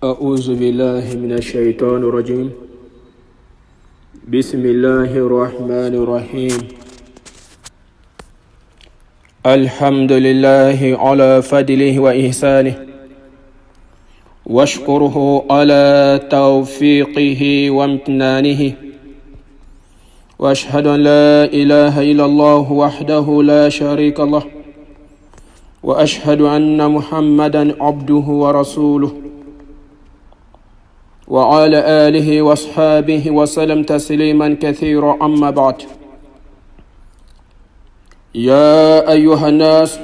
أعوذ بالله من الشيطان الرجيم. بسم الله الرحمن الرحيم. الحمد لله على فضله وإحسانه، واشكره على توفيقه وامتنانه، وأشهد أن لا إله إلا الله وحده لا شريك له، وأشهد أن محمدا عبده ورسوله، وعلى آله وأصحابه وسلم تسليما كثيرا. أما بعد، يا أيها الناس،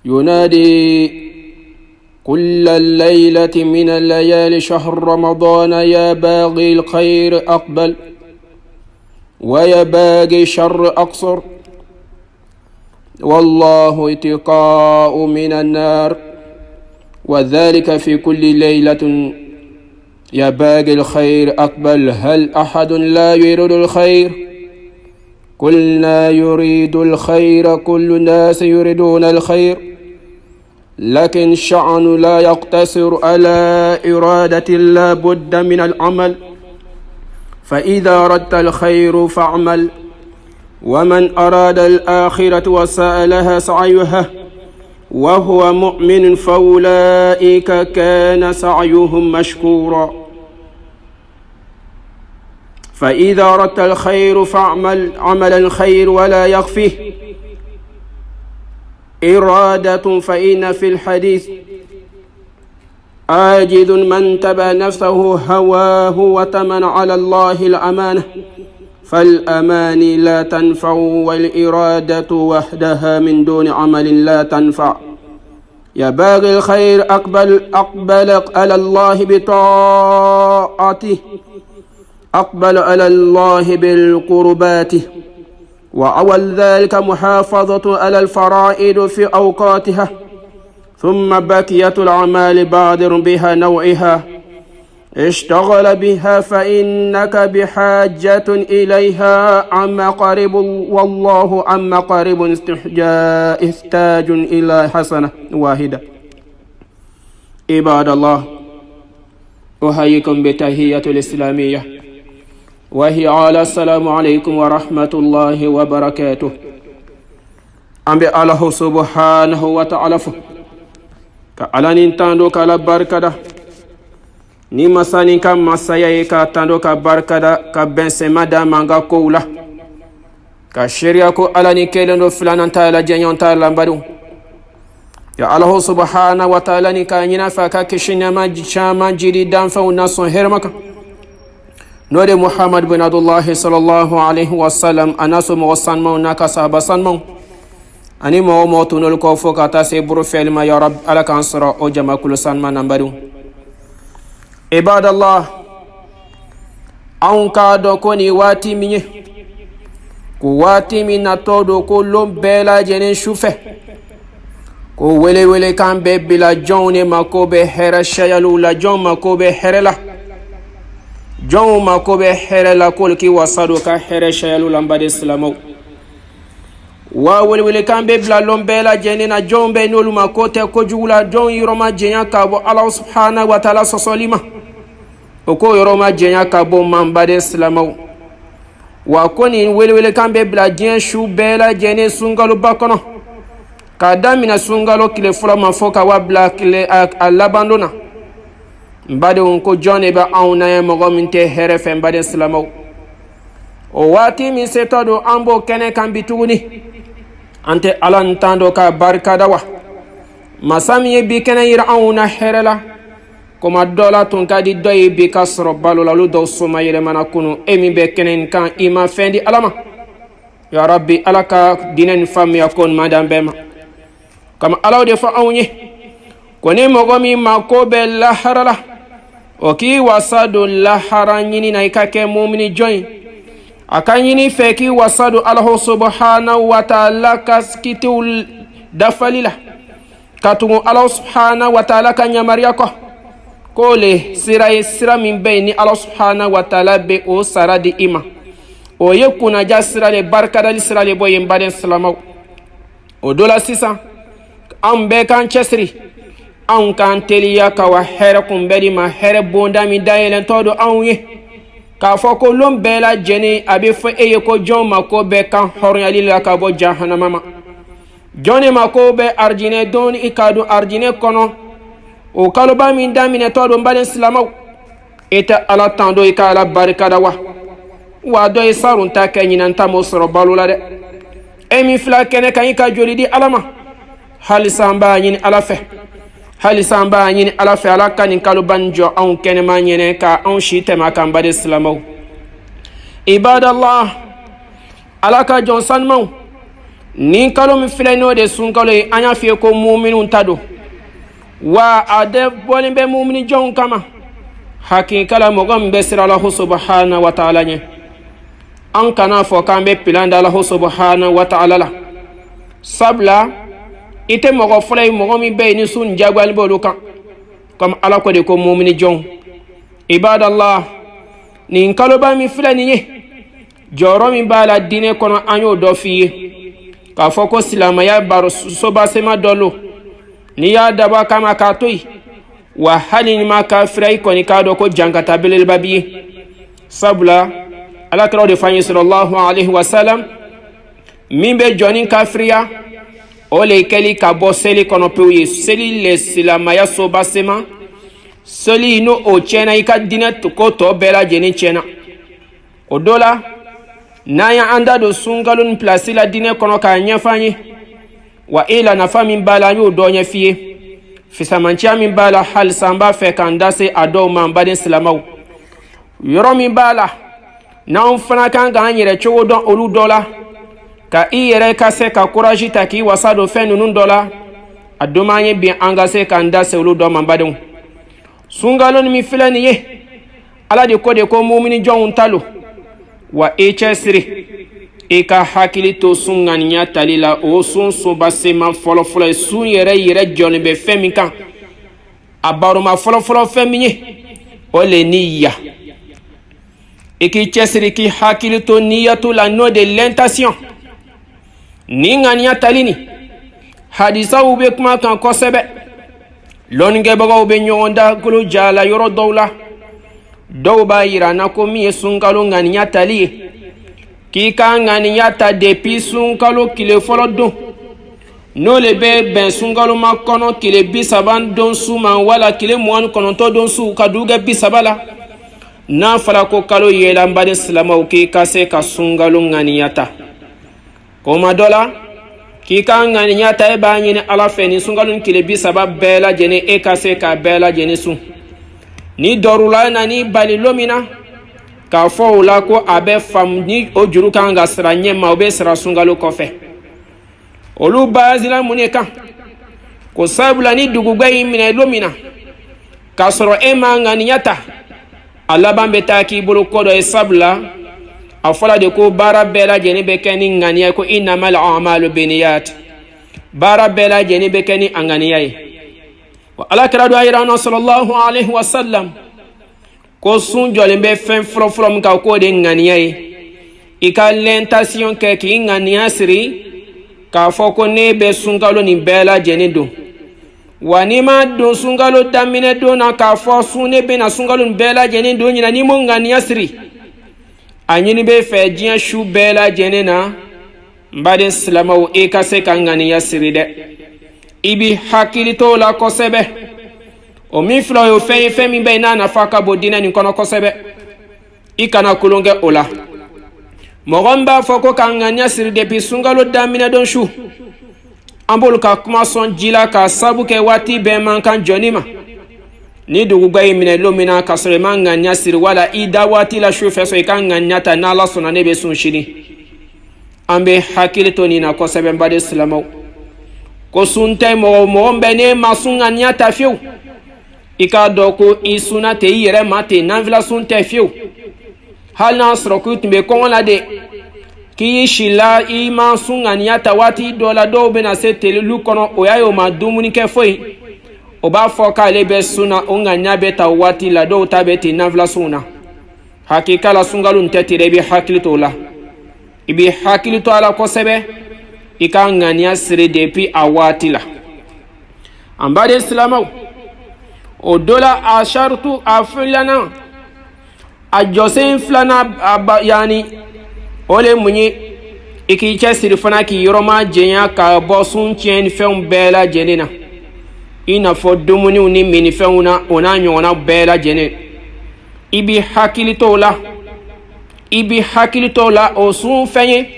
ينادي كل الليلة من الليالي شهر رمضان يا باغي الخير أقبل، ويا باغي الشر أقصر، والله اتقاء من النار، وذلك في كل ليلة. يا باغي الخير أقبل، هل أحد لا يريد الخير؟ كلنا يريد الخير، كل الناس يريدون الخير، لكن الشأن لا يقتصر على إرادة، لا بد من العمل. فإذا أردت الخير فاعمل، ومن أراد الآخرة وسعى لها سعيها وهو مؤمن فأولئك كان سعيهم مشكورا. فإذا أردت الخير فاعمل عمل الخير ولا يخفيه إرادة، فإن في الحديث عاجز من تبع نفسه هواه وتمن على الله الأمانة، فالأماني لا تنفع، والإرادة وحدها من دون عمل لا تنفع. يا باغي الخير أقبل على الله بطاعته، أقبل على الله بالقربات، وأول ذلك محافظة على الفرائض في أوقاتها، ثم بقية الأعمال بادر بها نوعها، اشتغل بها فإنك بحاجة إليها عما قريب، والله عما قريب استحتاج إلى حسنة واحدة. عباد الله، أحييكم بتحية الإسلامية، وهي على السلام عليكم ورحمة الله وبركاته. أمبي الله سبحانه وتعالى كألا ننتندو كلا بركة ni masani ka masaya ye ka tando ka barkada ka bensema da manga koula ka sharia ko ala ni kelendo filanan ta la janyon ta la mbadu. Ya Allah subhanahu wa ta'ala ni ka nyina fa ka kishina ma chama jiri dan fa unason hermaka node Muhammad bin Abdullah sallallahu alaihi wasallam anaso mo sanma unaka sahaba sanma ani mo tunul ko fo ka ta se buru felma ya rab ala kan sura o jama kul sanma nambadu. Ibadallah, an ka dɔn ko ni waati min ye, ko waati min natɔ don ko lon bɛɛ lajɛlen sufɛ, ko welewele kan bɛɛ bila jɔnw ne mako bɛ hɛrɛ sayaliw la, jɔnw mako bɛ hɛrɛ la, jɔnw mako bɛ hɛrɛ la, k'olu k'i wasa don ka hɛrɛ sayaliw la, n baden silamɛw. Wa welewele kan bɛ bila lon bɛɛ lajɛlen na, jɔnw bɛ n'olu mako tɛ kojugu la, jɔnw yɔrɔ ma jɛnya ka bɔ Ala subhanahu wa ta'ala sɔsɔli ma. O ko yɔrɔ ma jɛnya ka bɔ man baden silamɛw. Wa ko nin welewele kan bɛ bila diɲɛ su bɛɛ lajɛlen sunkaloba kɔnɔ, k'a daminɛ sunkalo tile fɔlɔ ma fɔ ka wa bila tile a laban don na. N badenw, ko jɔn de bɛ anw na ye mɔgɔ min tɛ hɛrɛ fɛ, n baden silamɛw. O waati min setɔ don an b'o kɛnɛ kan bi tuguni, an tɛ Ala ntan dɔ ka barikada wa, masa min ye bi kɛnɛ yira anw na hɛrɛ la, koma dɔ la tun ka di dɔ ye bi ka sɔrɔ balo la, olu dɔw soma yɛlɛmana kunu. E min bɛ kɛnɛ in kan, i ma fɛn di Ala ma. Ya Rabbi, Ala ka diinɛ ni faamuya ko ɲuman d'an bɛɛ ma. Kama Ala de fɔ anw ye ko ni mɔgɔ min mako bɛ lahara la, o k'i wasa don lahara ɲini na, i ka kɛ mumini jɔn ye. A ka ɲini fɛ k'i wasa don Ala subhanahu wa ta'ala ka kitiw dafali la, ka tugu Ala subhanahu wa ta'ala ka yamariya kɔ. Ko le sira ye sira min bɛ yen ni Ala subhanahu wa ta'ala bɛ o sara di i ma, o ye kunnaja sira le, barikadali sira le bɔ yen, baden silamɛw. O dɔ la sisan, an bɛɛ k'an cɛsiri, an kan teliya ka wa hɛrɛ kunbɛdi ma hɛrɛ bonda min dayɛlɛntɔ do anw ye k'a fɔ ko lon bɛɛ lajɛlen a bɛ fɔ e ye ko jɔn mako bɛ kan hɔrɔnyali la ka bɔ jahanama ma jɔn de mako bɛ arijinɛ don i ka don arijinɛ kɔnɔ o kaloba min daminɛtɔ do n baden silamaw e tɛ ala tan do i ka ala barikada wa dɔ ye sarun ta kɛ ɲinan ta m'o sɔrɔ balo la dɛ e min fila kɛnɛ kan i ka joli di ala ma halisa an b'a ɲini ala fɛ halisa an b'a ɲini ala fɛ ala ka nin kaloba nin jɔ anw kɛnɛma ɲɛnɛ ka anw si tɛmɛ a kan baden silamaw ibadallah ala ka jɔn sanumaw nin kalo min filɛ n'o de sun kalo ye an y'a f'i ye ko muminun ta don wa a de bɔlen bɛ mumini jɔnw kama hakikala mɔgɔ min bɛ sira alahu subhanahu wa ta'ala ɲɛ an kana fɔ k'an bɛ pilan da alahu subhanahu wa ta'ala la sabula i tɛ mɔgɔ fɔlɔ ye mɔgɔ min bɛ yen ni sun jagoyali b'olu kan comme ala ko de ko mumini jɔnw ibadallah nin kaloba min filɛ nin ye jɔyɔrɔ min b'a la diinɛ kɔnɔ an y'o dɔ f'i ye k'a fɔ ko silamɛya baro sobasema dɔ lo n'i y'a dabɔ kama k'a to yen wa hali ni ma kafira i kɔni k'a dɔn ko jankata belebeleba b'i ye sabula alakiraw de f'an ye sallallahu alaihi wasallam min bɛ jɔ ni kafiriya o le kɛli ka bɔ seli kɔnɔ pewu ye seli le silamɛya sobasema seli n'o o tiɲɛna i ka diinɛ ko tɔ bɛɛ lajɛlen tiɲɛna o dɔ la n'an y'an da don sunkalo ni pilasi la diinɛ kɔnɔ k'a ɲɛfɔ an ye wa e la nafa min b'a la an y'o dɔ ɲɛf'i ye fisamanciya min b'a la halisa an b'a fɛ k'an da se a dɔw ma an baden silamaw yɔrɔ min b'a la n'anw fana kan k'an yɛrɛ cogo dɔn olu dɔ la ka i yɛrɛ ka se ka courage ta k'i wasa don fɛn ninnu dɔ la a doman ye bi an ka se k'an da se olu dɔ ma an badenw sunkalo min filɛ nin ye ala de ko mumini jɔnw ta lo wa e cɛsiri i ka hakili to sun ŋaniya tali la o sun sobasema fɔlɔfɔlɔ ye sun yɛrɛ jɔlen bɛ fɛn min kan a baroma fɔlɔfɔlɔ fɛn min ye o le niya i k'i cɛsiri k'i hakili to niyatu la n'o de l'intention ni ŋaniya tali ni hadisaw bɛ kuma kan kosɛbɛ lɔnnikɛbagaw bɛ ɲɔgɔn dagolo jala yɔrɔ dɔw la dɔw b'a yira na ko min ye sunkalo ŋaniya tali ye k'i ka ŋaniya ta depuis sunkalo tile fɔlɔ don n'o le bɛ bɛn sunkalo ma kɔnɔ tile 30 don su ma wala tile 29 don su ka dugu kɛ 30 la n'a fɔra ko kalo yela n baden silamaw k'i ka se ka sunkalo ŋaniya ta koma dɔ la k'i ka ŋaniya ta e b'a ɲini ala fɛ ni sunkalo ni tile 30 bɛɛ lajɛlen e ka se k'a bɛɛ lajɛlen sun ni dɔrula na ni bali lo min na k'a fɔ o la ko a bɛ faamu ni o juru kan ka sira ɲɛ ma o bɛ sira sunkalo kɔfɛ olu bazira mun de kan ko sabula ni dugugɛ y'i minɛ lo min na k'a sɔrɔ e ma ŋaniya ta a laban bɛ taa k'i bolo ko dɔ ye sabula a fɔla de ko baara bɛɛ lajɛlen bɛ kɛ ni ŋaniya ye ko innamal a'malu binniyat baara bɛɛ lajɛlen bɛ kɛ ni a ŋaniya ye wa alakira do a yira an na sallallahu alaihi wasallam ko sun jɔlen bɛ fɛn fɔlɔfɔlɔ min kan k'o de ye ŋaniya ye i ka l'intention kɛ k'i ŋaniya siri k'a fɔ ko ne bɛ sunkalo nin bɛɛ lajɛlen don wa n'i ma don sunkalo daminɛ don na k'a fɔ sun ne bɛna sunkalo nin bɛɛ lajɛlen don ɲina n'i m'o ŋaniya siri a ɲini bɛ fɛ diɲɛ su bɛɛ lajɛlen na n baden silamaw i ka se ka ŋaniya siri dɛ i bi hakili to o la kosɛbɛ o min filɛ o ye fɛn ye fɛn min bɛ yen n'a nafa ka bon diinɛ nin kɔnɔ kosɛbɛ i kana kolon kɛ o la mɔgɔ min b'a fɔ ko ka ŋaniya siri depuis sunkalo daminɛ don su an b'olu ka kuma sɔn ji la k'a sabu kɛ waati bɛɛ man kan jɔnni ma ni dugugɛ y'i minɛ lo min na k'a sɔrɔ i ma ŋaniya siri wala i da waati la su fɛ sɔrɔ i ka ŋaniya ta n'ala sɔnna ne bɛ sun sini an bɛ hakili to nin na kosɛbɛ n baden silamaw ko sun tɛ mɔgɔ bɛ ne ma sun ŋaniya ta fiyewu i k'a dɔn ko i sunna ten i yɛrɛ ma ten nafila sun tɛ fiyewu hali n'a sɔrɔ k'i tun bɛ kɔngɔ la de k'i si la i ma sun ŋaniya ta waati dɔ la dɔw bɛna se telelu kɔnɔ o y'a ye o ma dumuni kɛ foyi o b'a fɔ k'ale bɛ sun na o ŋaniya bɛ ta o waati la dɔw ta bɛ ten nafila sun na hakika la sunkalo nin tɛ ten dɛ i bɛ hakili to o la i bɛ hakili to a la kosɛbɛ i ka ŋaniya siri depuis a waati la an baden silamaw o dola a shartu a filana a jɔsen filana yani ole munye iki cɛsiri fana k'i yɔrɔma jɛnya ka bɔ sun tiɲɛni fɛnw bɛɛ lajɛlen na i n'a fɔ dumuniw ni minifɛnw na o n'a ɲɔgɔnna bɛɛ lajɛlen i bi hakili to o la o sun fɛn ye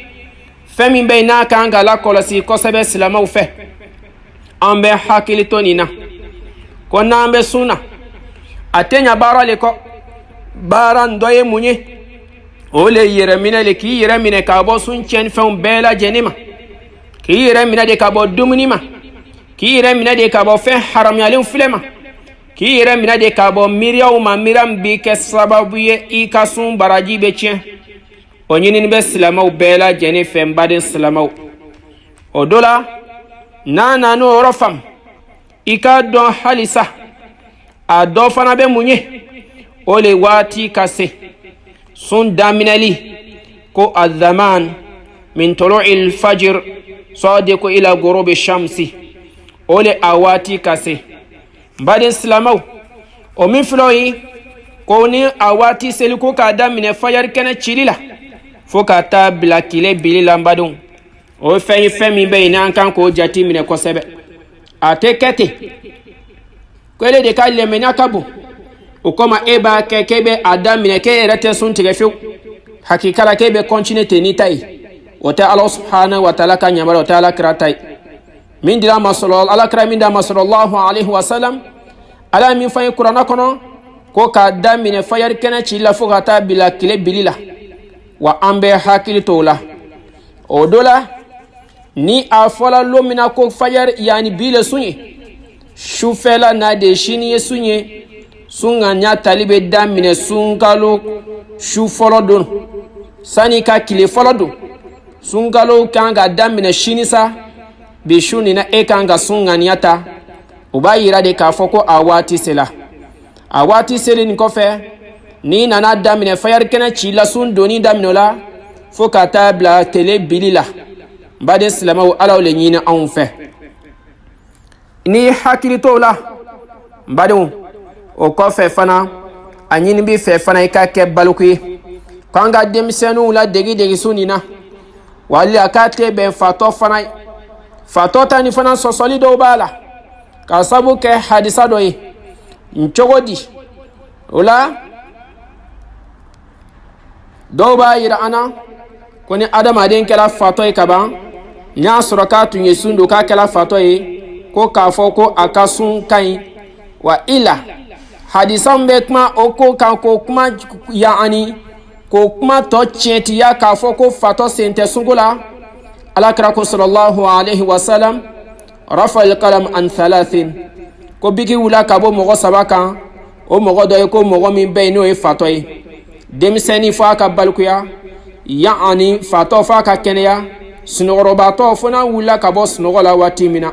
fɛn min bɛ yen n'a kan ka lakɔlɔsi kosɛbɛ silamɛw fɛ an bɛ hakili to nin na ko n'an bɛ sun na a tɛ ɲa baara le kɔ baara dɔ ye mun ye o le yɛrɛ minɛ le k'i yɛrɛ minɛ ka bɔ sun tiɲɛni fɛnw bɛɛ lajɛlen ma k'i yɛrɛ minɛ de ka bɔ dumuni ma k'i yɛrɛ minɛ de ka bɔ fɛn haramuyalen filɛ ma k'i yɛrɛ minɛ de ka bɔ miiriyaw ma miiriya min b'i kɛ sababu ye i ka sun baraji bɛ tiɲɛ o ɲinini bɛ silamɛw bɛɛ lajɛlen fɛ n baden silamɛw o do la n'a nana o yɔrɔ faamu i k'a dɔn halisa a dɔ fana bɛ mun ye o le waati ka se sun daminɛli ko azaman min tulu'il fajr sadiqu ila gurubi shamsi o le a waati ka se n baden silamɛw o min filɛ o ye ko ni a waati seli ko k'a daminɛ fajari kɛnɛ cili la fo ka taa bila tile bili la n badenw o ye fɛn ye fɛn min bɛ yen n'an kan k'o jate minɛ kosɛbɛ a tɛ kɛ ten ko ele de ka lɛmɛniya ka bon o kama e b'a kɛ k'e bɛ a daminɛ k'e yɛrɛ tɛ sun tigɛ fiyewu hakika la k'e bɛ continuer ten n'i ta ye o tɛ ala subhanahu wa taala ka yamaruya o tɛ alakira ta ye min dira ma sɔrɔ alakira min d'a ma sallallahu alaihi wa sallam ala ye min fɔ an ye kuranɛ kɔnɔ ko k'a daminɛ fajari kɛnɛ cili la fo ka taa bila tile bili la wa an bɛ hakili to o la o do la ni a fɔla lo min na ko fajari yani bi le sun ye sufɛla n'a de sini ye sun ye sun ka ɲa tali bɛ daminɛ sunkalo su fɔlɔ don sani ka tile fɔlɔ don sunkalo kan ka daminɛ sini sa bi su nin na e kan ka sun ŋaniya ta o b'a yira de k'a fɔ ko a waati sela a waati seli nin kɔfɛ n'i nana daminɛ fajari kɛnɛ ci la sun donni daminɛ o la fo ka taa bila tile bili la n baden silamɛw ala le ɲini anw fɛ n'i hakili t'o la n badenw o kɔfɛ fana a ɲini b'i fɛ fana i ka kɛ baloku ye k'an ka denmisɛnninw la degi sun nin na wali a k'a tɛ bɛn fatɔ fana ye fatɔ ta ni fana sɔsɔli dɔw b'a la k'a sabu kɛ hadisa dɔ ye n cogo di o la dɔw b'a yira an na ko ni adamaden kɛra fatɔ ye ka ban n'a sɔrɔ k'a tun ye sun don k'a kɛra fatɔ ye ko k'a fɔ ko a ka sun ka ɲi wa i la hadisa min bɛ kuma o ko kan k'o kuma yaani k'o kuma tɔ tiɲɛtiya k'a fɔ ko fatɔ sen tɛ sunko la alakira ko sallallahu alaihi wa sallam rafa'al qalam an thalathin ko bigi wula ka bɔ mɔgɔ saba kan o mɔgɔ dɔ ye ko mɔgɔ min bɛ yen n'o ye fatɔ ye denmisɛnnin fo a ka balikuya yaani fatɔ fo a ka kɛnɛya sunɔgɔrɔbatɔ fo n'a wulila ka bɔ sunɔgɔ la waati min na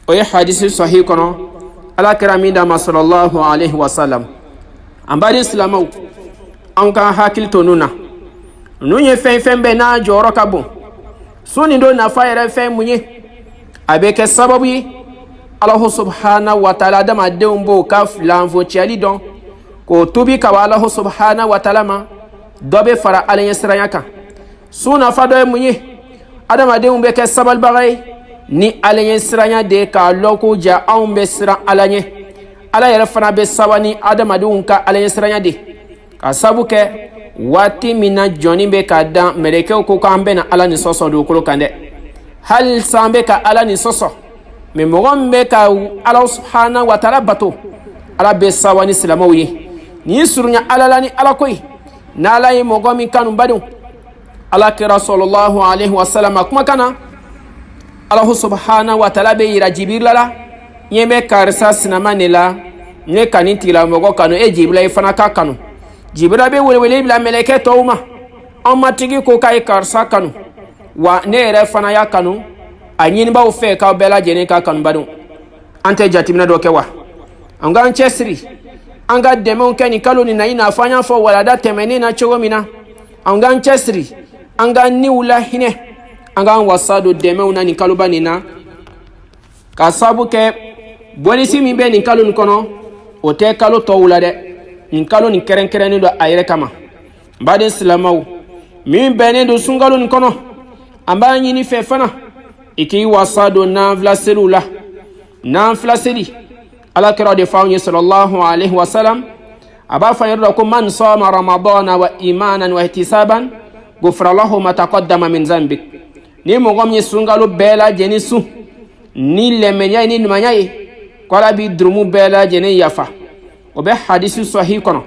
o ye hadisi sahih kɔnɔ alakira min d'a ma sallallahu alaihi wa sallam an baden silamɛw an ka hakili to ninnu na ninnu ye fɛn bɛɛ n'a jɔyɔrɔ ka bon sun nin don nafa yɛrɛ fɛn mun ye a bɛ kɛ sababu ye alahu subhanahu wa taala adamadenw b'o ka lanfocɛli dɔn k'o tubi ka bɔ alahu subhanahu wa taala ma dɔ bɛ fara ala ɲɛsiranya kan sun nafa dɔ ye mun ye adamadenw bɛ kɛ sabalibaga ye ni ala ɲɛsiranya de k'a lɔn ko ja anw bɛ siran ala ɲɛ ala yɛrɛ fana bɛ sabali adamadenw ka ala ɲɛsiranya de ka sabu kɛ waati min na jɔnni bɛ ka dan mɛlɛkɛw ko k'an bɛna ala ni sɔsɔ dugukolo kan dɛ hali san bɛ ka ala ni sɔsɔ mɛ mɔgɔ min bɛ ka ala subhanahu wa taala bato ala bɛ sawa ni silamɛw ye n'i surunya ala la ni ala ko ye n'ala ye mɔgɔ min kanu badenw ala kɛra sallallahu alaihi wa sallam a kumakan na alahu subhanahu wa taala bɛ yira jibirila la ɲɛ bɛ karisa sinama de la ne ka nin tigilamɔgɔ kanu e jibirila i fana ka kanu jibira bɛ welewele bila mɛlɛkɛ tɔw ma an matigi ko k'a ye karisa kanu wa ne yɛrɛ fana y'a kanu a ɲinibaaw fɛ k'aw bɛɛ lajɛlen ka kanu badenw an tɛ jateminɛ dɔ kɛ wa an k'an cɛsiri an ka dɛmɛw kɛ nin kalo nin na i n'a fɔ an y'a fɔ walada tɛmɛnen na cogo min na an k'an cɛsiri an ka niw la hinɛ an k'an wasa don dɛmɛw na nin kaloba nin na ka sabu kɛ bɔnisi min bɛ nin kalo nin kɔnɔ o tɛ kalo tɔw la dɛ nin kalo nin kɛrɛnkɛrɛnnen don a yɛrɛ kama n baden silamɛw min bɛnnen don sunkalo nin kɔnɔ an b'a ɲini fɛ fana i k'i wasa don nanfila seliw la nanfila seli alakira de f'anw ye sallallahu alaihi wasallam a b'a fɔ an yɛrɛ la ko man sama ramadana wa imanan wa ihtisaban gufira lahu ma taqaddama min zanbi ni mɔgɔ min ye sunkalo bɛɛ lajɛlen sun ni lɛmɛniya ye ni ɲumanya ye ko ala b'i jurumu bɛɛ lajɛlen yafa o bɛ hadisi sahih kɔnɔ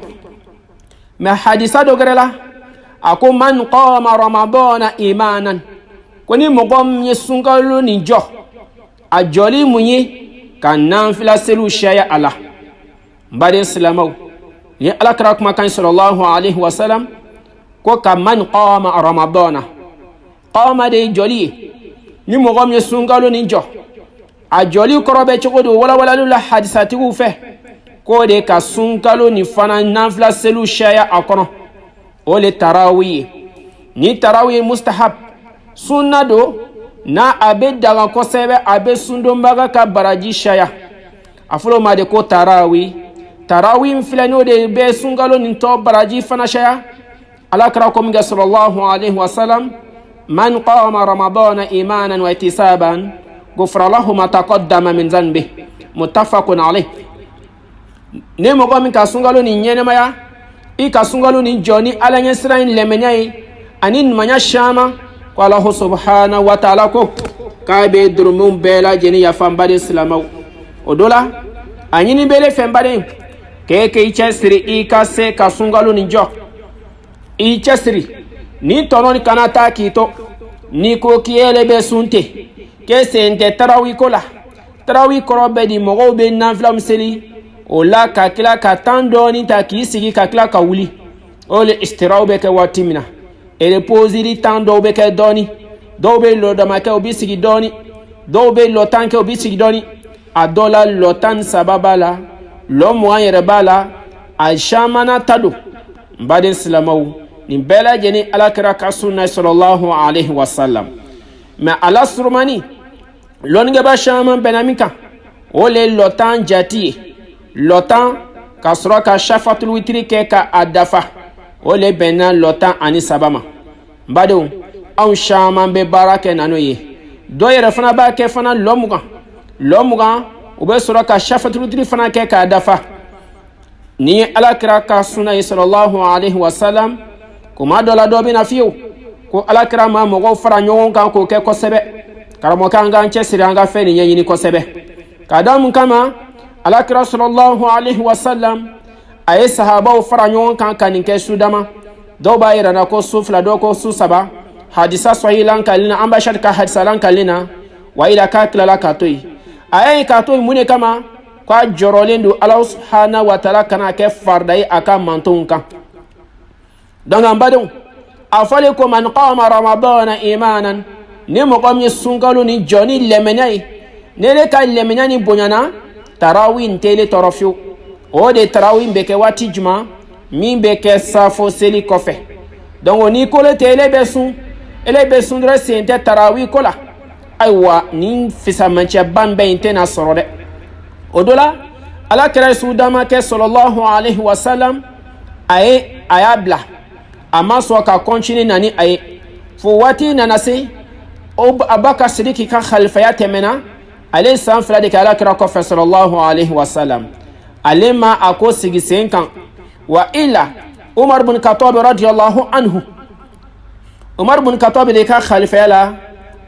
mɛ hadisa dɔ gɛrɛ la a ko man qama ramadana imanan ko ni mɔgɔ min ye sunkalo nin jɔ a jɔli mun ye ka nanfila seliw caya a la n baden silamɛw ni alakira kumakan sallallahu alaihi wasallam ko ka man qama ramadana qama de jɔli ye ni mɔgɔ min ye sunkalo nin jɔ a jɔli kɔrɔ bɛ cogo di walawalali la hadisatigiw fɛ k'o de ka sunkalo nin fana nanfila seliw caya a kɔnɔ o le tarawi ye ni tarawi ye mustahab sunna do na a bɛ daga kosɛbɛ a bɛ sundonbaga ka baraji caya a fɔlɔ ma de ko tarawi tarawi filɛ n'o de bɛ sunkalo nin tɔ baraji fana caya alakira ko min kɛ sallallahu alaihi wasallam man qama ramadana imanan wa ihtisaban gufira lahu ma taqaddama min zanbi muttafaqun alayh ne mɔgɔ min ka sunkalo nin ɲɛnɛmaya i ka sunkalo nin jɔ ni ala ɲɛsira in lɛmɛniya ye ani ɲumanya caman ko alahu subhanahu wa ta'ala ko k'a bɛ jurumu bɛɛ lajɛlen yafa n baden silamɛw o do la a ɲini bele fɛ n baden k'e k'i cɛsiri i ka se ka sunkalo nin jɔ i cɛsiri ni tɔnɔ kana taa k'i to ni ko k'i yɛrɛ bɛ sun ten k'e sen tɛ tarawi ko la tarawi kɔrɔ bɛ di mɔgɔw bɛ nanfila min seli o la ka tila ka tan dɔɔni ta k'i sigi ka tila ka wuli o le istiraw bɛ kɛ waati min na reposiri tan dɔw bɛ kɛ dɔɔni dɔw bɛ lɔ dama kɛ u bɛ sigi dɔɔni dɔw bɛ lɔ tan kɛ u bɛ sigi dɔɔni a dɔw la lɔ tan ni saba b'a la lɔ mugan yɛrɛ b'a la a caman ta don n baden silamɛw nin bɛɛ lajɛlen alakira ka sunna sallallahu alaihi wasallam mɛ ala surumani lɔnnikɛba caman bɛnna min kan o le lɔ tan jati ye lɔ tan ka sɔrɔ ka shafatul witiri kɛ ka a dafa o le bɛnna lɔ tan ani saba ma n badenw anw caman bɛ baara kɛ na n'o ye dɔ yɛrɛ fana b'a kɛ fana lɔ mugan u bɛ sɔrɔ ka shafatul witiri fana kɛ k'a dafa ni ye alakira ka sunna ye sallallahu alaihi wasallam kuma dɔ la dɔ bɛ na fiyewu ko alakira ma mɔgɔw fara ɲɔgɔn kan k'o kɛ kosɛbɛ karamɔgɔkɛ an k'an cɛsiri an ka fɛn nin ɲɛɲini kosɛbɛ k'a da mun kama alakira sallallahu alaihi wasallam a ye sahabaw fara ɲɔgɔn kan ka nin kɛ su dama dɔw b'a yira na ko su fila dɔw ko su saba hadisa sɔhilan kalina an b'a sari ka hadisalan kalina wa ila k'a tilala k'a to yen a ye k'a to yen mun de kama k'a jɔrɔlen don ala subhanahu wa taala kana kɛ farida ye a ka mantonw kan donc an badenw a fɔlen ko man qama ramadana imanan ni mɔgɔ min ye sunkalo ni jɔ ni lɛmɛniya ye ne de ka lɛmɛniya ni bonyana tarawi n tɛ le tɔɔrɔ fiyewu o de tarawi bɛ kɛ waati juma min bɛ kɛ safo seli kɔfɛ donc ni ko le tɛ ele bɛ sun dɔrɔn sen tɛ tarawi ko la ayiwa nin fisamacɛba bɛɛ in tɛna sɔrɔ dɛ o do la alakira ye su dama kɛ sallallahu alaihi wasallam a y'a bila a ma sɔn ka continue na ni a ye fo waati nana se abubakar sidiki ka khalifaya tɛmɛna ale san fila de kɛ alakira kɔfɛ sallallahu alaihi wasallam ale ma a ko sigi sen kan wa ila umar bin khattab radiyallahu anhu umar bin khattab de ka khalifaya la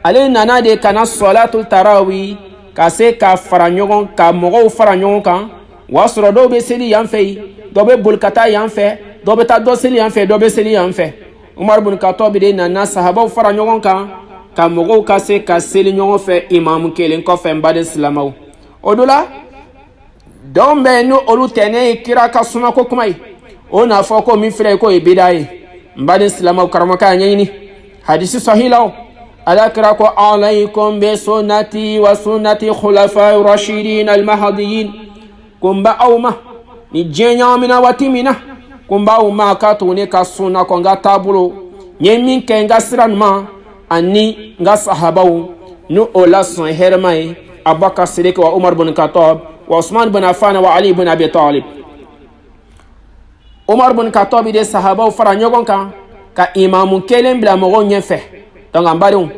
ale nana de kana salatul tarawih ka se ka fara ɲɔgɔn ka mɔgɔw fara ɲɔgɔn kan o y'a sɔrɔ dɔw bɛ seli yan fɛ yen dɔw bɛ boli ka taa yan fɛ dɔw bɛ taa dɔ seli yan fɛ dɔw bɛ seli yan fɛ umar bin khattab de nana sahabaw fara ɲɔgɔn kan ka mɔgɔw ka se ka seli ɲɔgɔn fɛ imamu kelen kɔfɛ n baden silamɛw o do la dɔw bɛ yen ni olu tɛ ne ye kira ka suna ko kuma ye o n'a fɔ ko min filɛ k'o ye bida ye n baden silamɛw karamɔgɔkɛ a ɲɛɲini hadisi sahilaw alakira ko alaykum bi sunnati wa sunnati khulafai rashidin almahdiyin ko n bɛ aw ma ni diɲɛ ɲagamina waati min na ko n b'aw ma ka tuguni ka sunna kɔ n ka taabolo n ye min kɛ n ka sira ɲuman ani n ka sahabaw ni o la sɔn hɛrɛma ye abubakar sidiki wa umar bin khattab wa Usman bin Affan wa Ali bin Abi Talib. Omar bin Khattab de sahaba fara ɲɔgɔn kan ka imamu kelen bila mɔgɔw ɲɛfɛ. Donc an badenw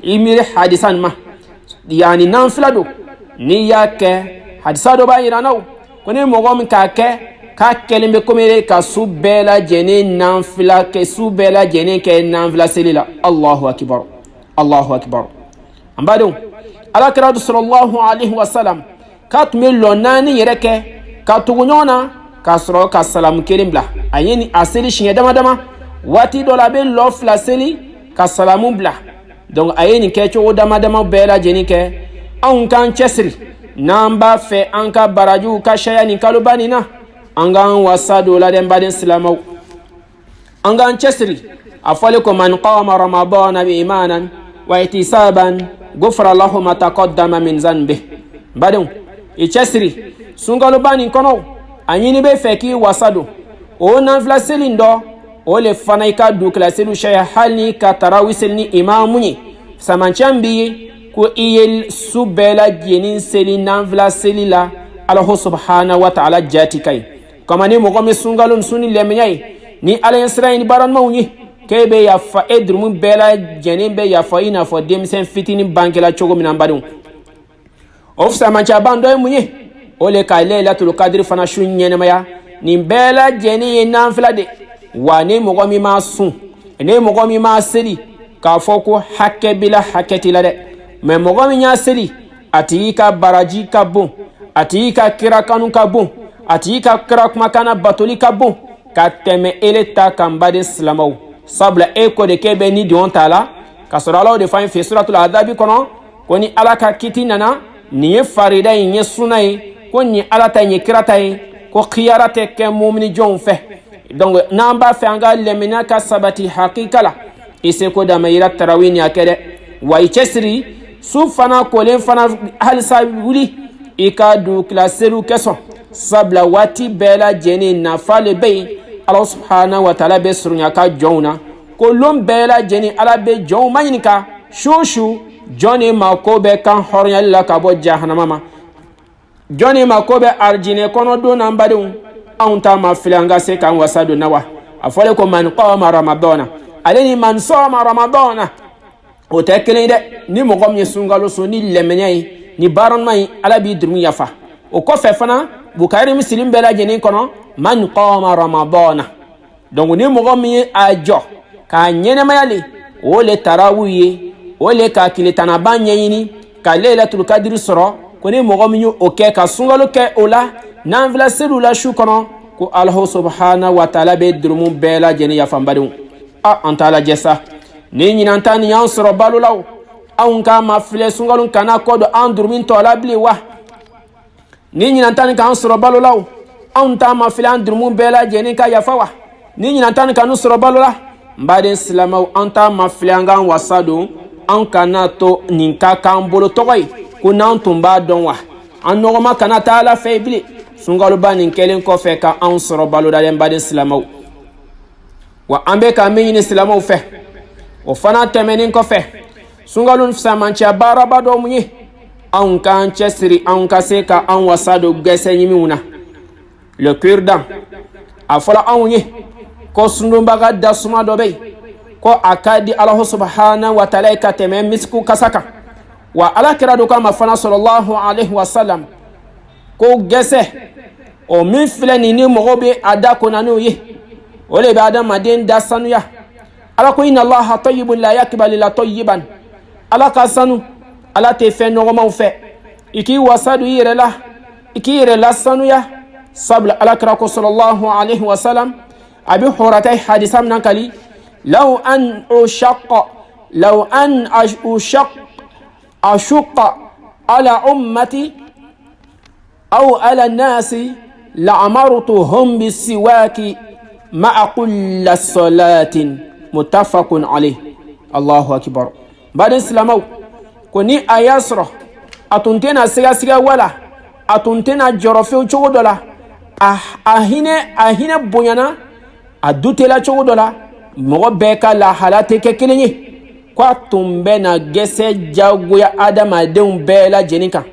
i miiri hadisa nin ma yani nafila do n'i y'a kɛ hadisa dɔ b'a yira n na ko ni mɔgɔ min k'a kɛ k'a kɛlen bɛ komi ka su bɛɛ lajɛlen nafila kɛ su bɛɛ lajɛlen kɛ nafila seli la. Allahu akbar, Allahu akbar. An badenw alakira sallallahu alaihi wasallam k'a tun bɛ lɔ naani yɛrɛ kɛ ka tugu ɲɔgɔn na k'a sɔrɔ ka salamu kelen bila. A ye ni a seli siɲɛ dama dama waati dɔ la a bɛ lɔ fila seli ka salamu bila. Donc a ye nin kɛ cogo dama dama bɛɛ lajɛlen kɛ. Anw k'an cɛsiri n'an b'a fɛ an ka barajiw ka caya nin kaloba nin na an k'an wasa don o la dɛ n baden silamɛw. An k'an cɛsiri a fɔlen ko man qama ramadana bi imanan wa ihtisaban gufira lahu ma taqaddama min zanbi. Badenw i cɛsiri sunkaloba nin kɔnɔ a ɲini bɛ fɛ k'i wasa don o nafila seli dɔ o le fana i ka dukila seliw caya hali ni ka tarawi seli ni imamu ye. Samancɛn b'i ye ko i ye su bɛɛ lajɛlen seli nafila seli la Alahu subhanahu wa ta'ala jati ka ye. Kama ni mɔgɔ min sunkalo ni sun ni lɛmɛɲa ye ni Ala ye sira ɲini baaraɲumanw ye k'e bɛ yafa e durumu bɛɛ lajɛlen bɛ yafa i n'a fɔ denmisɛn fitinin bangela cogo min na n badenw. O samancɛban dɔ ye mun ye o le ka Laylatul Qadri fana su ɲɛnɛmaya nin bɛɛ lajɛlen ye nafila de. Wa ni mɔgɔ min ma sun ni mɔgɔ min ma seli k'a fɔ ko hakɛ bila hakɛ t'i la dɛ. Mais mɔgɔ min y'a seli a tigi ka baraji ka bon a tigi ka kira kanu ka bon a tigi ka kira kumakan na batoli ka bon ka tɛmɛ ele ta kan baden silamɛw. Sabula e ko de k'e bɛ ni don t'a la ka sɔrɔ Ala de fɔ an fɛ suratul Adabi kɔnɔ ko ni Ala ka kiti nana nin ye farida in ye sunna ye ko nin Ala ta in ye kira ta ye ko khiyara tɛ kɛ mumini jɔnw fɛ. Donc n'an b'a fɛ an ka lɛmɛnɛ ka sabati hakika la i se ko dama yira tarawih ni a kɛ dɛ. Wa i cɛsiri su fana kolen fana halisa wuli i ka dukila seliw kɛ sɔn sabula waati bɛɛ lajɛlen nafa le bɛ yen. Ala subhanahu wa ta'ala bɛ surunya ka jɔnw na ko lon bɛɛ lajɛlen Ala bɛ jɔnw ma ɲininka su o su jɔn de mako bɛ kan hɔrɔnyali la ka bɔ jahanama ma jɔn de mako bɛ arijinɛ kɔnɔ don n'an badenw. Anw ta ma fili an ka se k'an wasa don na wa a fɔlen ko man qama ramadana ale ni man sama ramadana o tɛ kelen ye dɛ. Ni mɔgɔ min ye sunkalo sun ni lɛmɛɲa ye ni baaraɲuman ye Ala b'i durumu yafa. O kɔfɛ fana Bukari Muslim bɛɛ lajɛlen kɔnɔ man qama ramadana. Donc ni mɔgɔ min ye a jɔ k'a ɲɛnɛmaya le o le tarawiw ye o le ka tile tanaba ɲɛɲini ka Laylatul Qadri sɔrɔ ko ni mɔgɔ min ye o kɛ ka sunkalo kɛ o la nafila seliw la su kɔnɔ ko Alahu subhanahu wa ta'ala bɛ durumu bɛɛ lajɛlen yafa n badenw. An t'a lajɛ sa ni ɲinan ta nin y'an sɔrɔ balo la o anw ka ma filɛ sunkalo kana kɔ don an durumu tɔ la bilen wa ni ɲinan ta nin k'an sɔrɔ balo la o anw ta ma filɛ an durumu bɛɛ lajɛlen ka yafa wa ni ɲinan ta nin k'an sɔrɔ balo la n baden silamɛw an ta ma filɛ an k'an wasa don an kana to nin ka k'an bolo tɔgɔ ye ko n'an tun b'a dɔn wa an nɔgɔma kana taa Ala fɛ bilen. Sunkaloba nin kɛlen kɔfɛ ka anw sɔrɔ baloda dɛ n baden silamɛw. Wa an bɛ ka min ɲini silamɛw fɛ o fana tɛmɛnen kɔfɛ sunkalo samancɛ baaraba dɔ mun ye anw k'an cɛsiri anw ka se ka an wasa don gɛsɛ ɲimiw na. Le cure-dent a fɔla anw ye ko sundonbaga dasuma dɔ bɛ yen ko a ka di Alahu subhanahu wa ta'ala ka tɛmɛ misiku kasa kan. Wa alakira do kama fana sallallahu alaihi wasallam ko gɛsɛ o min filɛ nin ni mɔgɔ bɛ a da kɔnɔ n'o ye o le bɛ adamaden da sanuya. Ala ko inna Allaha tayyibun la yakbalu illa tayyiban. Ala ka sanu Ala tɛ fɛn nɔgɔmaw fɛ i k'i wasa don i yɛrɛ la i k'i yɛrɛ la sanuya sabula alakira ko sallallahu alaihi wasallam a bɛ hɔrɔta hadisa min kali law an أشق على أمتي أو على الناس لأمرتهم بالسواك مع كل صلاة متفق عليه. الله أكبر. بعد السلام كوني أياسر أتونتنا سياسيا ولا أتونتنا جرفيو شودلا أهين بويانا أدوتلا شودلا مغبكا لا حالاتك كليني kwa tumbe na gese jagoya adamadenw bɛɛ lajɛlen kan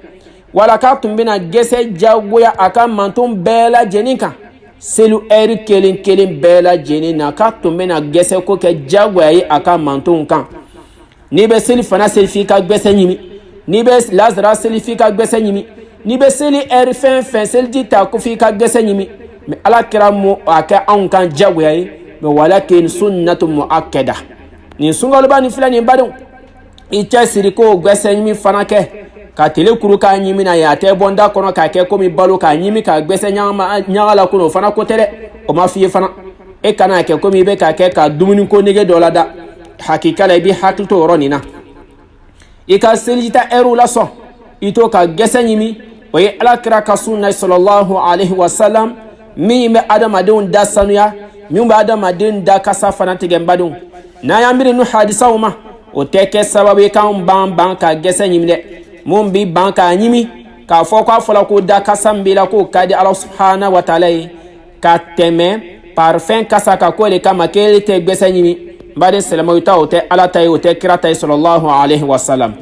wala ka tun bɛna gɛsɛ jagoya a ka manton bɛɛ lajɛlen kan seli ɛri kelen kelen bɛɛ lajɛlen na ka tun bɛna gɛsɛ ko kɛ jagoya ye a ka mantonw kan n'i bɛ seli fana seli f'i ka gɛsɛ ɲimi n'i bɛ lazara seli f'i ka gɛsɛ ɲimi n'i bɛ seli ɛri fɛn fɛn seliji ta ko f'i ka gɛsɛ ɲimi mais ala kɛra mo a kɛ anw kan jagoya ye mais walakin sunnatu muakkada nin sunkaloba nin filɛ nin badenw i cɛsiri k'o gɛsɛ ɲimi fana kɛ ka tele kuru k'a ɲimi na ye a tɛ bɔ n da kɔnɔ k'a kɛ komi balo k'a ɲimi k'a gbɛsɛ ɲaga la kɔnɔ o fana ko tɛ dɛ o ma f'i ye fana e kana kɛ komi i bɛ k'a kɛ ka dumuni ko nege dɔ la da hakika la i b'i hakili to yɔrɔ nin na i ka selijita ɛriw lasɔn i to ka gɛsɛ ɲimi o ye alakira ka sunna sallallahu alaihi wasallam min bɛ adamadenw da sanuya min bɛ adamadenw da kasa fana tigɛ n badenw n'an y'an miiri nu hadisaw ma o tɛ kɛ sababu ye k'anw ban ka gɛsɛ ɲimi dɛ mun bi ban k'a ɲimi k'a fɔ k'a fɔla ko da kasa min b'i la k'o ka di ala subhanahu wa taala ye ka tɛmɛ parfɛn kasa kan k'o de kama k'e tɛ gɛsɛ ɲimi n baden silamɛw ta o tɛ ala ta ye o tɛ kira ta ye sallallahu alaihi wasallam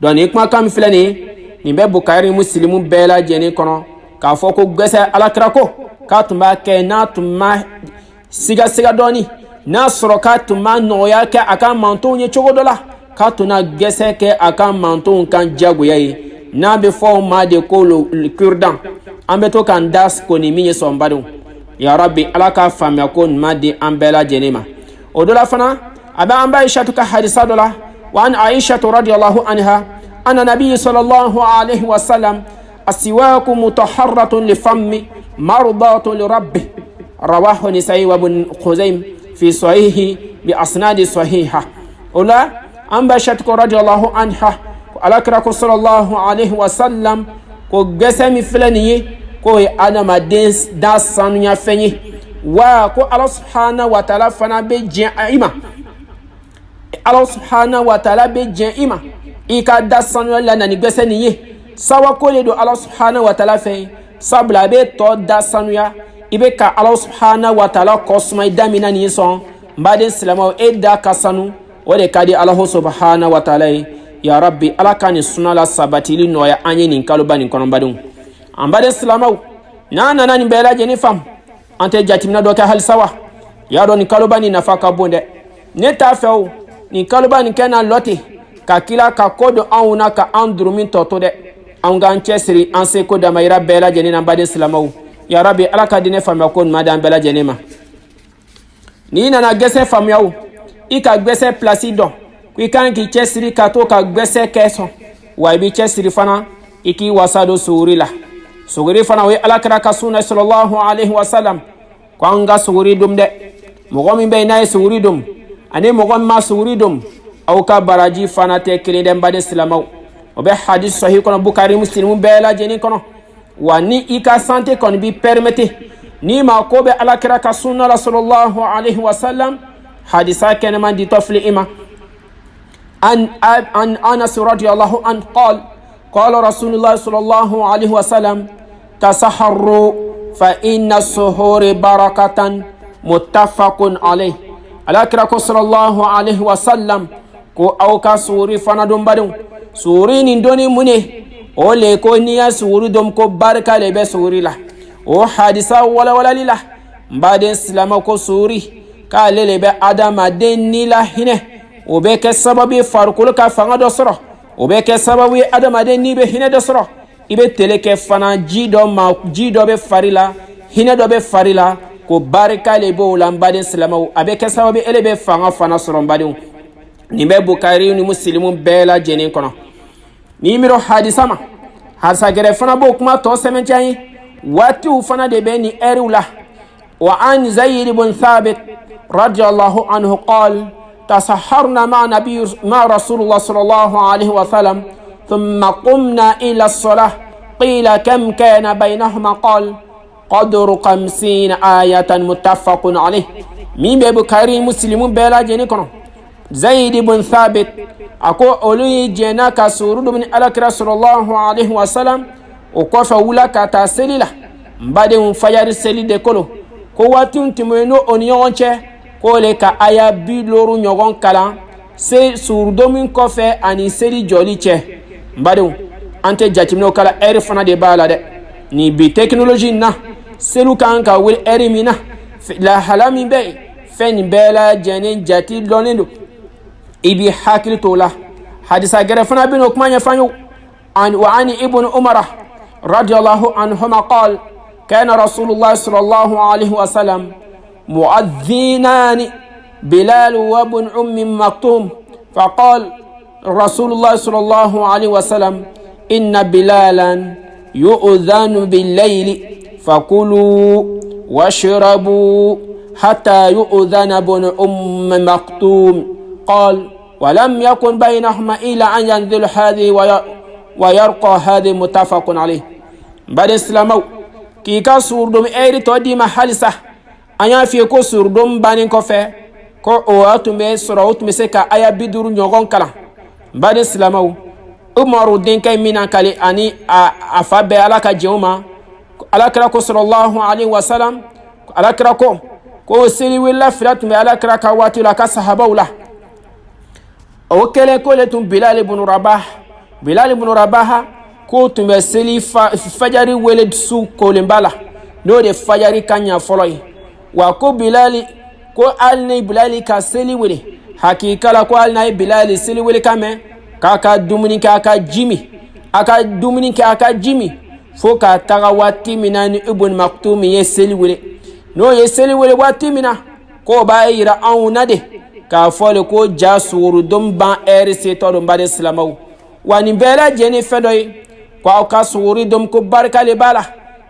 donc nin kumakan min filɛ nin ye nin bɛ bukari musilimu bɛɛ lajɛlen kɔnɔ k'a fɔ ko gɛsɛ alakira ko k'a tun b'a kɛ n'a tun ma sigasiga dɔɔni n'a sɔrɔ k'a tun ma nɔgɔya kɛ a ka mantonw ye cogo dɔ la k'a tun na gɛsɛ kɛ a ka mantonw kan jagoya ye n'a bɛ fɔ o ma de ko le kurdan an bɛ to k'an da ko ni min ye sɔn badenw ya rabbi ala k'a faamuya ko ɲuman di an bɛɛ lajɛlen ma o dɔ la fana a bɛ an ba aishatu ka hadisa dɔ la wa an aishatu radiyallahu anha anna nabiyyi sallallahu alaihi wa sallam asiwaku mutaharratun li fammi mardatun li rabbi rawahu nisai wa ibn khuzaim fi sahihi bi asnadi sahiha o la an ba aishatu radiyallahu anha alakira ko sallallahu alaihi wa sallam ko gɛsɛ min filɛ nin ye k'o ye adamaden da sanuya fɛn ye wa ko ala subhanahu wa taala fana bɛ jɛn i ma ala subhanahu wa taala bɛ jɛn i ma i ka da sanuya la na ni gɛsɛ nin ye sawa ko de don ala subhanahu wa taala fɛ sabula a bɛ tɔ da sanuya i bɛ ka ala subhanahu wa taala kɔsuma i da min na nin ye sɔn n baden silamɛw e da ka sanu o de ka di ala subhanahu wa taala ye ya rabbi ala ka nin suna la sabatili nɔgɔya an ye nin kaloba nin kɔnɔ badenw an baden silamɛw n'an nana nin bɛɛ lajɛlen faamu an tɛ jateminɛ dɔ kɛ halisa wa y'a dɔn nin kaloba nin nafa ka bon dɛ ne t'a fɛ o nin kaloba nin kɛ na lɔ ten ka kila ka ko don anw na ka an durumin tɔ to dɛ an k'an cɛsiri an seko damayira bɛɛ lajɛlen na an baden silamɛw ya rabbi ala ka di ne faamuya ko ɲuman di an bɛɛ lajɛlen ma n'i nana gɛsɛ faamuya o i ka gɛsɛ pilasi dɔn i kan k'i cɛsiri ka to ka gɛsɛ kɛ sɔn wa i b'i cɛsiri fana i k'i wasa don suguri la suguri fana o ye alakira ka sunna sallallahu alaihi wasallam ko an ka suguri dum dɛ mɔgɔ min bɛ yen n'a ye suguri dum ani mɔgɔ min ma suguri dum aw ka baraji fana tɛ kelen dɛ n baden silamɛw o bɛ hadisi sahih kɔnɔ bukari muslimu bɛɛ lajɛlen kɔnɔ wa ni i ka santé kɔni b'i permettre n'i ma ko bɛ alakira ka sunna la sallallahu alaihi wasallam hadisa kɛnɛman ditɔ filɛ i ma عن أنس رضي الله عنه قال رسول الله صلى الله عليه وسلم تسحروا فإن السحور بركة متفق عليه الأكرم صلى الله عليه وسلم ko aw ka suri fana dum badum suri nin doni mune o le ko niya suri dum ko barka le be suri la o hadisa wala lila baden silama ko suri ka le be adama den ni la hine o bɛ kɛ sababu ye farikolo ka fanga dɔ sɔrɔ o bɛ kɛ sababu ye adamaden n'i bɛ hinɛ dɔ sɔrɔ i bɛ tele kɛ fana ji dɔ bɛ fari la hinɛ dɔ bɛ fari la ko barika le b'o la n baden silamɛw a bɛ kɛ sababu ye ele bɛ fanga fana sɔrɔ n badenw nin bɛ bukari ni musilimu bɛɛ lajɛlen kɔnɔ n'i miiri hadisa ma hadisa gɛrɛ fana b'o kuma tɔ sɛbɛntiya ye waatiw fana de bɛ nin ɛriw la wa an zayid ibn thabit radiyallahu anhu qala تسحرنا مع رسول الله صلى الله عليه وسلم ثم قمنا إلى الصلاة قيل كم كان بينهما قال قدر 50 آية متفق عليه مين ببكاري مسلم بلا جنكنا زيد بن ثابت أكو أولي جنا كسورد من الأكرا صلى الله عليه وسلم وكفى ولا كتاسلي له بعد فيار سلي دكولو كواتون تمنو أنيونche ko le ka aya bi loru ɲɔgɔn kalan se surudomin kɔfɛ ani seli jɔli cɛ n badenw ante jatimno kala eri fana de bala de ni bi technology na selu kan ka wil eri mina la halami be fen bela jenen jati lonendo ibi hakil tola hadisa gere fana bin okmanya fanyo an wa ani ibn umar radiyallahu anhuma qala kana rasulullah sallallahu alaihi wasallam muadhdhinani بلال وابن مكتوم فقال رسول الله صلى الله عليه وسلم إن بلالا يؤذن بالليل فكلوا واشربوا حتى يؤذن ابن مكتوم قال ولم يكن بينهما إلا أن ينزل هذه ويرقى هذه متفق عليه بعد السلام كي كسور دم إيري تودي محلسة أنا في كسور دم بانين كفه ko o atume sura utume se ka aya biduru nyogon kala bade silamaw umaru din kay mina kali ani afabe alaka jeuma alakra ko sallallahu alaihi wasallam alakra ko siri willa filatume alakra ka wati la ka sahabawla o kele ko le tum bilal ibn rabah ko tume sili fajari wele su ko lembala no de fajari kanya foloi wa ko bilal ko alnay bilali ka seli wele hakikala ko alnay bilali seli wele kame kaka dumuni kaka jimi aka dumuni kaka jimi fo ka taga wati minani ibn maktum ye seli wele no ye seli wele wati mina ko ba ira aunade ka fole ko jasuru dum ban RC to dum bade islamaw wani bela jeni fedoy ko ka suri dum ko barka le bala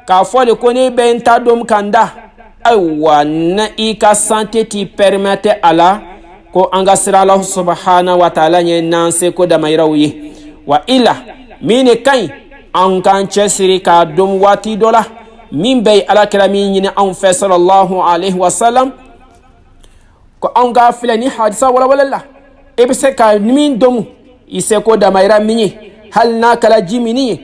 ka fole ko ne benta dum kanda aywa na ika santé ti permettre ala ko anga sira Allah subhanahu wa ta'ala nye nanse ko da mayrawi wa ila mine kai an kan chesiri ka dum wati dola min bay ala kalami ni an fa sallallahu alaihi wasallam ko anga filani hadisa wala la ebse ka min dum ise ko da mayra minyi hal na kala jimini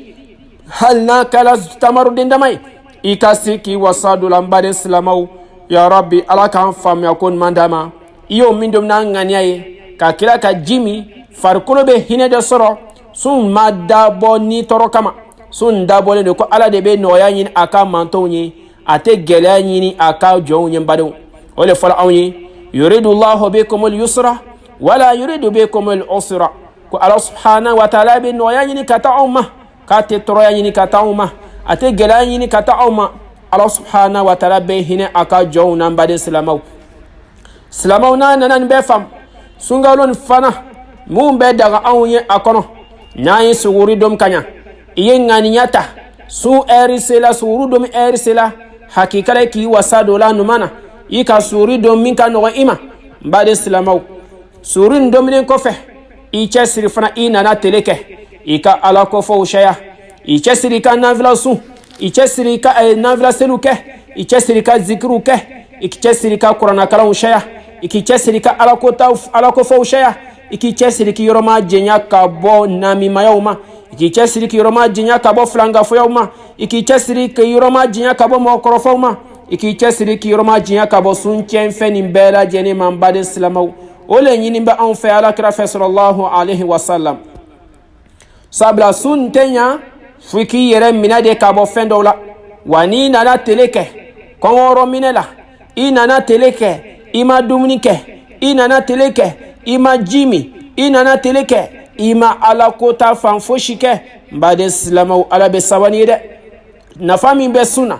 hal na kala tamarudin damai ikasiki wasadu lambade islamaw ya rabbi ala kan fam yakun mandama iyo mindum na nganiaye ka kila ka jimi farkulo be hine de soro sun madda boni toro kama sun da bole ko ala de be noya yin aka mantonyi ate gele yin aka jonyi mbadu ole fala awni yuridu allah bikum al yusra wala yuridu bikum al usra ko ala subhanahu wa ta'ala be noya yin kata umma ka te toro yin kata umma ate gela yini kata awma Allah subhanahu wa ta'ala be hine aka jowna mbade silamaw na nanan be fam sungalon fana mum be daga awye akono nayi suguri dom kanya iye ngani nyata su erisela suru dom erisela hakikale ki wasado la numana ika suri dom min kan no ima mbade silamaw surin dom nen ko fe i chesri fana ina na teleke ika ala ko fo shaya ichesiri ka navila su ichesiri ka navila seluke ichesiri ka zikruke ichesiri ka qur'ana kala ushaya ichesiri ka alako fa ushaya ichesiri ki yoroma jenya ka bo nami mayoma ichesiri ki yoroma jenya ka bo flanga fo yoma ichesiri ki yoroma jenya ka bo mokrofo uma ichesiri ki yoroma jenya ka bo sunchen feni mbela jeni mambade islamaw ole nyini ba an fa ala kra fa sallallahu alaihi wasallam sabla sun tenya fiki yere minade ka bo fendo la wani nana teleke kongoro minela inana teleke ima dumunike inana teleke ima jimi inana teleke ima ala kota fanfoshike mbade islamaw ala be sawani de nafami be suna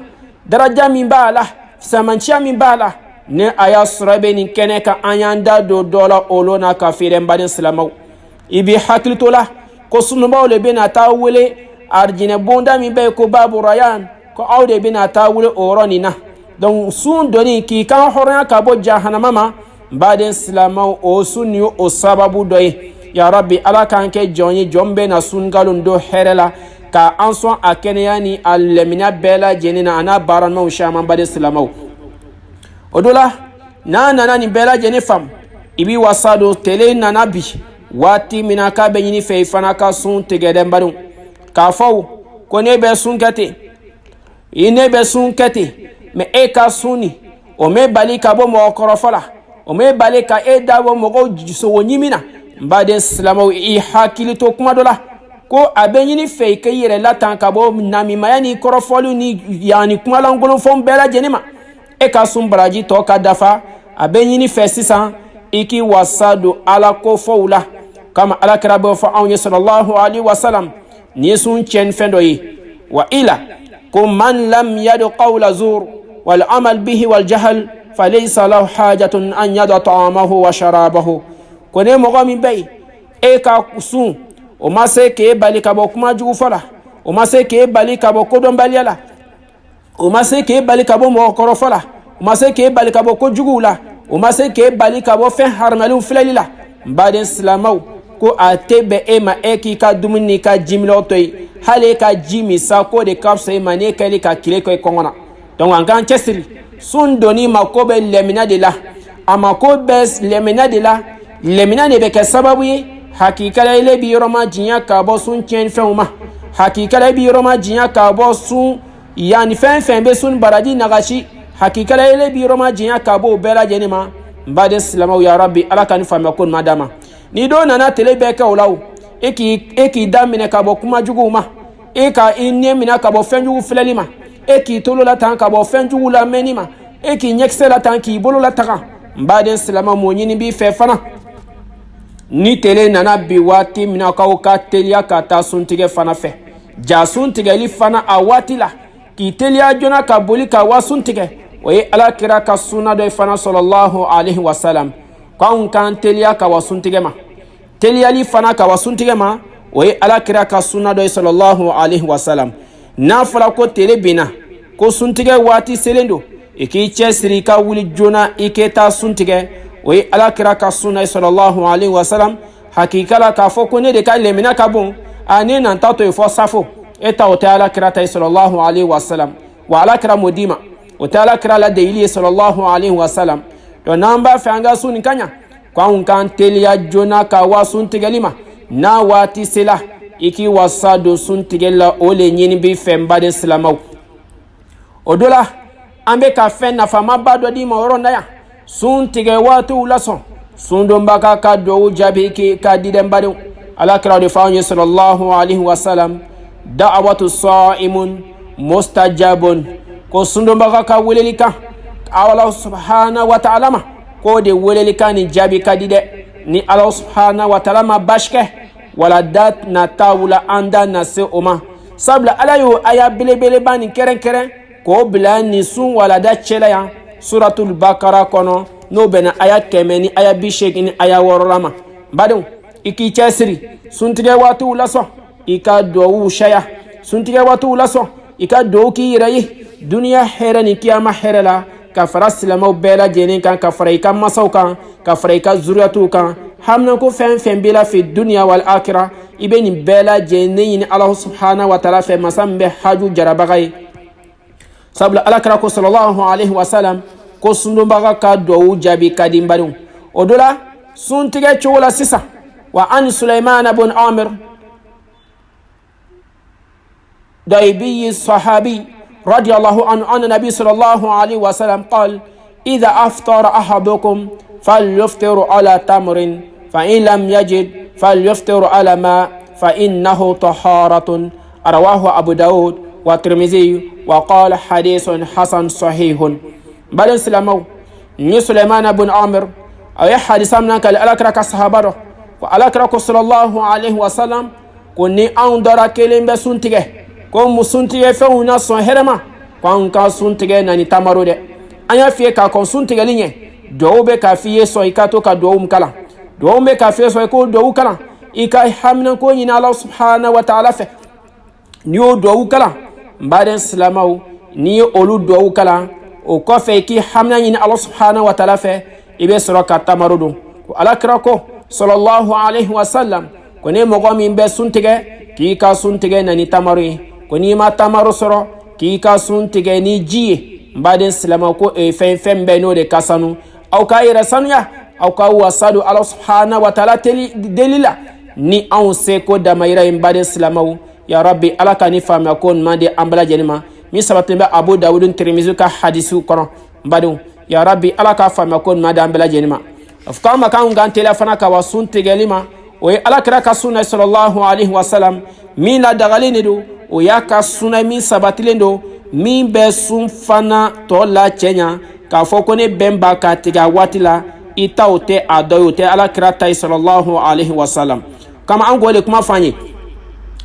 daraja min bala samancha min bala ne aya surabe ni keneka anyanda do dola olona kafire mbade islamaw ibi hakiltola ko sunuba le be na tawule arjine bonda mi be ko babu rayan ko awde bina tawule oroni na donc sun doni ki kan horan ka bo jahannama ma baden islamaw o sunni o sababu doy ya rabbi ala kan ke jonyi jombe na sun galun do herela ka anson akeneyani allemina bela jenina ana barano shama baden islamaw odola na ni bela jeni fam ibi wasado tele na nabi wati minaka be nyini fe fana ka sun tegede mbadun ka faw ko ne be sun kate ine be sun kate me e ka suni o me bali ka bo mo korofala o me bali ka e da bo mo go so wonyimina mbade islamaw i hakili to kuma dola ko a bɛ ɲini fɛ i ka yɛrɛ latan ka bɔ namimaya ni kɔrɔfɔliw ni yani kumalankolonfɛnw bɛɛ lajɛlen ma e ka sun baraji tɔ ka dafa a bɛ ɲini fɛ sisan i k'i wasa don ala kofɔw la kama alakira b'o fɔ anw ye sallallahu alaihi wasallam ni ye sun tiɲɛni fɛn dɔ ye wa ila ko man lam yadu qawla zur wal amal bihi wal jahl falaysa lahu hajatun an yada ta'amahu wa sharabahu ko ne mɔgɔ min bɛ yen e ka sun o ma se k'e bali ka bɔ kuma jugu fɔ la o ma se k'e bali ka bɔ kodɔnbaliya la o ma se k'e bali ka bɔ mɔgɔkɔrɔfɔ la o ma se k'e bali ka bɔ kojuguw la o ma se k'e bali ka bɔ fɛn haramulenw filɛli la n baden silamɛw ko a tɛ bɛn e ma e k'i ka dumuni n'i ka jimilaw to yen hali e ka ji min sa k'o de ka fisa e ma n'e kɛli ka tile kɛ kɔngɔ na donc an k'an cɛsiri sun donni mako bɛ lɛmina de la a mako bɛ lɛmina de la lɛmina de bɛ kɛ sababu ye hakikala ile bi yɔrɔ ma jinya ka bɔ sun tiɲɛnifɛnw ma hakikala bi yɔrɔ ma jinya ka bɔ sun yani fɛn fɛn bɛ sun baraji nagasi hakikala ile bi yɔrɔ ma jinya ka bɔ o bɛɛ lajɛlen ma n baden silamɛw ya rabbi ala ka ni faamuya ko ɲuman d'a ma ni dɔ nana tele bɛɛ kɛ o la o e k'i da minɛ ka bɔ kuma juguw ma e ka i ɲɛ minɛ ka bɔ fɛn jugu filɛli ma e k'i tolo latan ka bɔ fɛn jugu lamɛnni ma e k'i ɲɛkisɛ latan k'i bolo lataga n baden silamɛw m'o ɲini b'i fɛ fana ni tele nana bi waati min na k'aw ka teliya ka taa suntigɛ fana fɛ ja suntigɛli fana a waati la k'i teliya joona ka boli ka wa suntigɛ o ye alakira ka sunna dɔ ye fana sallallahu alaihi wasallam k'anw k'an teliya ka wa suntigɛ ma teliyali fana ka wa suntigɛ ma o ye alakira ka sunna dɔ ye sallallahu alaihi wasallam n'a fɔra ko tele binna ko suntigɛ waati selen don i k'i cɛsiri i ka wuli joona i k'i taa suntigɛ o ye alakira ka sunna ye sallallahu alaihi wasallam hakikala k'a fɔ ko ne de ka lɛmina ka bon a ne nan ta to ye fɔ safo e ta o tɛ alakira ta ye sallallahu alaihi wasallam wa alakira m'o d'i ma o tɛ alakira la degili ye sallallahu alaihi wasallam donc n'an b'a fɛ an ka sun nin ka ɲa k'anw k'an teliya joona ka wa suntigɛli ma n'a waati sela i k'i wasa don suntigɛli la o le ɲini b'i fɛ n baden silamɛw o do la an bɛ ka fɛn nafamaba dɔ d'i ma yɔrɔ in na yan sun tigɛ waatiw lasɔn sundonbaga ka duwawu jaabi k'a di dɛ n badenw alakira de fɔ anw ye sallallahu alaihi wasallam da'awatu sa'imun mustajabun ko sundonbaga ka weleli kan ala subhanahu wa ta'ala ma k'o de weleli kan ni jaabi ka di dɛ ni ala subhanahu wa ta'ala ma basi kɛ wala da nataw la an da na se o ma sabula ala y'o aya belebeleba nin kɛrɛnkɛrɛn k'o bila nin sun walada cɛla yan suratul bakara kɔnɔ n'o bɛnna aya 100 ni aya 80 ni aya 6 la ma badenw i k'i cɛsiri suntigɛ waatiw lasɔn i ka duwawu saya suntigɛ waatiw lasɔn i ka duwawu k'i yɛrɛ ye duniya hɛrɛ ni kiyama hɛrɛ la ka fara silamɛw bɛɛ lajɛlen kan ka fara i ka masaw kan ka fara i ka zuriyatiw kan haminako fɛn fɛn b'i la fi duniya wal akira i bɛ nin bɛɛ lajɛlen ɲini ala subhanahu wa ta'ala fɛ masa min bɛ haju jarabaga ye sabula alakira ko sallallahu alaihi wasallam ko sundonbaga ka duwawu jaabi ka di n badenw o do la suntigɛ cogo la sisan wa an sulaimana bun amir daibiyi sahabi radiyallahu anhu an nabi sallallahu alaihi wasallam qal idha aftara ahadukum falyuftiru ala tamrin fa in lam yajid falyuftiru ala ma fa innahu taharatun rawahu abu daud wa tirmidhi wa qala hadithun hasan sahihun baden silamaw ni sulaiman ibn amir ay hadisam nan kal alakra ka sahaba do ko alakra ko sallallahu alaihi wasallam ko ni an dara kelen be suntige ko musuntige fe una son herema ko an ka suntige nani tamaro de an ya fiye ka kon suntige linye do be ka fiye so ikato ka do kala do be ka fiye so ko do kala ika hamna ko ni Allah subhanahu wa ta'ala fe ni o do kala baden silamaw ni olu do kala o kɔfɛ k'i hamina ɲini ala subhanahu wa ta'ala fɛ i bɛ sɔrɔ ka tamaro don ko alakira ko sallallahu alaihi wasallam ko ni mɔgɔ min bɛ suntigɛ k'i ka suntigɛ na ni tamaro ye ko n'i ma tamaro sɔrɔ k'i ka suntigɛ ni ji ye n baden silamɛw ko fɛn fɛn bɛɛ n'o de ka sanu aw k'a yɛrɛ sanuya aw ka wasa don ala subhanahu wa ta'ala deli la ni anw seko damayira ye n baden silamɛw ya rabbi ala ka ni faamuya ko ɲuman di an bɛɛ lajɛlen ma min sabatin bɛ abu dawud tirmizi ka hadisiw kɔnɔ n badenw ya rabbi ala ka faamuya ko ɲuman di an bɛɛ lajɛlen ma a fɔ k'an ma k'an k'an teliya fana ka wa sun tigɛli ma o ye alakira ka sunna sallallahu alaihi wasallam min la dagalen de do o y'a ka sunna min sabatilen do min bɛ sun fana tɔ la cɛɲa k'a fɔ ko ne bɛn b'a ka tigɛ a waati la i ta o tɛ a dɔ ye o tɛ alakira ta ye sallallahu alaihi wasallam kama an k'o de kuma f'an ye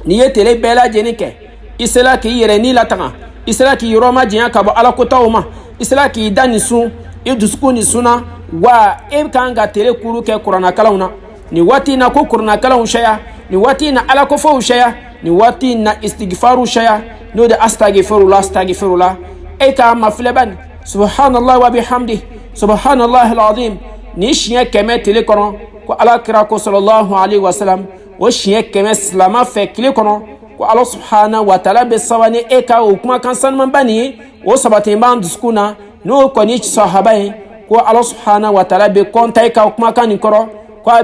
n'i ye tele bɛɛ lajɛlen kɛ i sera k'i yɛrɛ ni lataga i sera k'i yɔrɔ ma janya ka bɔ alakotaw ma i sera k'i da nin sun i dusukun nin sunna wa e kan ka tele kuru kɛ kuranakalanw na nin waati in na ko kuranakalanw caya nin waati in na alakofɔw caya nin waati in na istigifaru caya n'o de astagfirullah e ka mafilɛ bani subhanallah wa bihamdi subhanallah alazim ni siɲɛ kɛmɛ tele kɔnɔ ko alakira ko sallallahu alaihi wasallam o siɲɛ kɛmɛ silama fɛ tile kɔnɔ ko ala subhanahu wa taala bɛ saba ni e ka o kumakan sanumanba nin ye o sabati b'an dusukun na n'o kɔni sahaba ye ko ala subhanahu wa taala bɛ kɔnta e ka o kumakan nin kɔrɔ ko a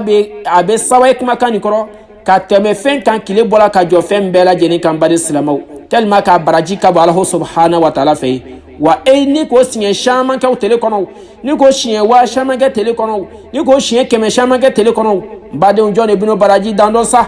bɛ saba e kumakan nin kɔrɔ ka tɛmɛ fɛn kan tile bɔra ka jɔ fɛn bɛɛ lajɛlen kan bari silamɛw tellement k'a baraji ka bɔ ala subhanahu wa taala fɛ wa e ni ko siɲɛ caman kɛ o tele kɔnɔ ni ko siɲɛ waa caman kɛ tele kɔnɔ ni ko siɲɛ kɛmɛ caman kɛ tele kɔnɔ badenw jɔn de bɛn'o baraji dan dɔ sa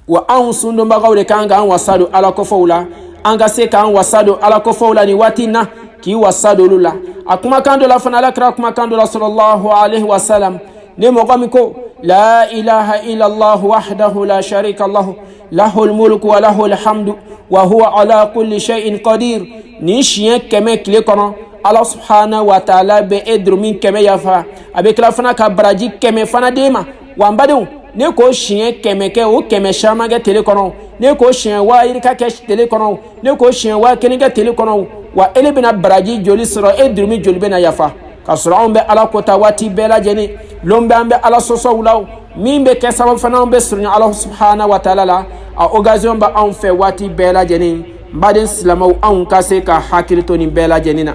wa anw sundonbagaw de kan k'an wasa don ala kɔfɛw la an ka se k'an wasa don ala kɔfɛw la nin waati in na k'i wasa don olu la a kumakan dɔ la fana alakira kumakan dɔ la sallallahu alaihi wasallam ne mɔgɔ min ko la ilaha illallah wahdahu la sharika lahu lahul mulku wa lahul hamdu wa huwa ala kulli shay'in qadir ni siɲɛ kɛmɛ tile kɔnɔ ala subhanahu wa taala bɛ e durumin kɛmɛ yafa a bɛ tila fana ka baraji kɛmɛ fana d'e ma wa n badenw ne ko siɲɛ kɛmɛ kɛ o kɛmɛ caman kɛ tele kɔnɔ ne ko siɲɛ waa yirika kɛ tele kɔnɔ ne ko siɲɛ waa kelen kɛ tele kɔnɔ wa ele bɛna baraji joli sɔrɔ e durumi joli bɛna yafa ka sɔrɔ anw bɛ ala kota waati bɛɛ lajɛlen lon bɛ an bɛ ala sɔsɔw la min bɛ kɛ sababu fana an bɛ surunya ala subhanahu wa taala la a occasion bɛ anw fɛ waati bɛɛ lajɛlen n baden silamɛw anw ka se ka hakili to nin bɛɛ lajɛlen na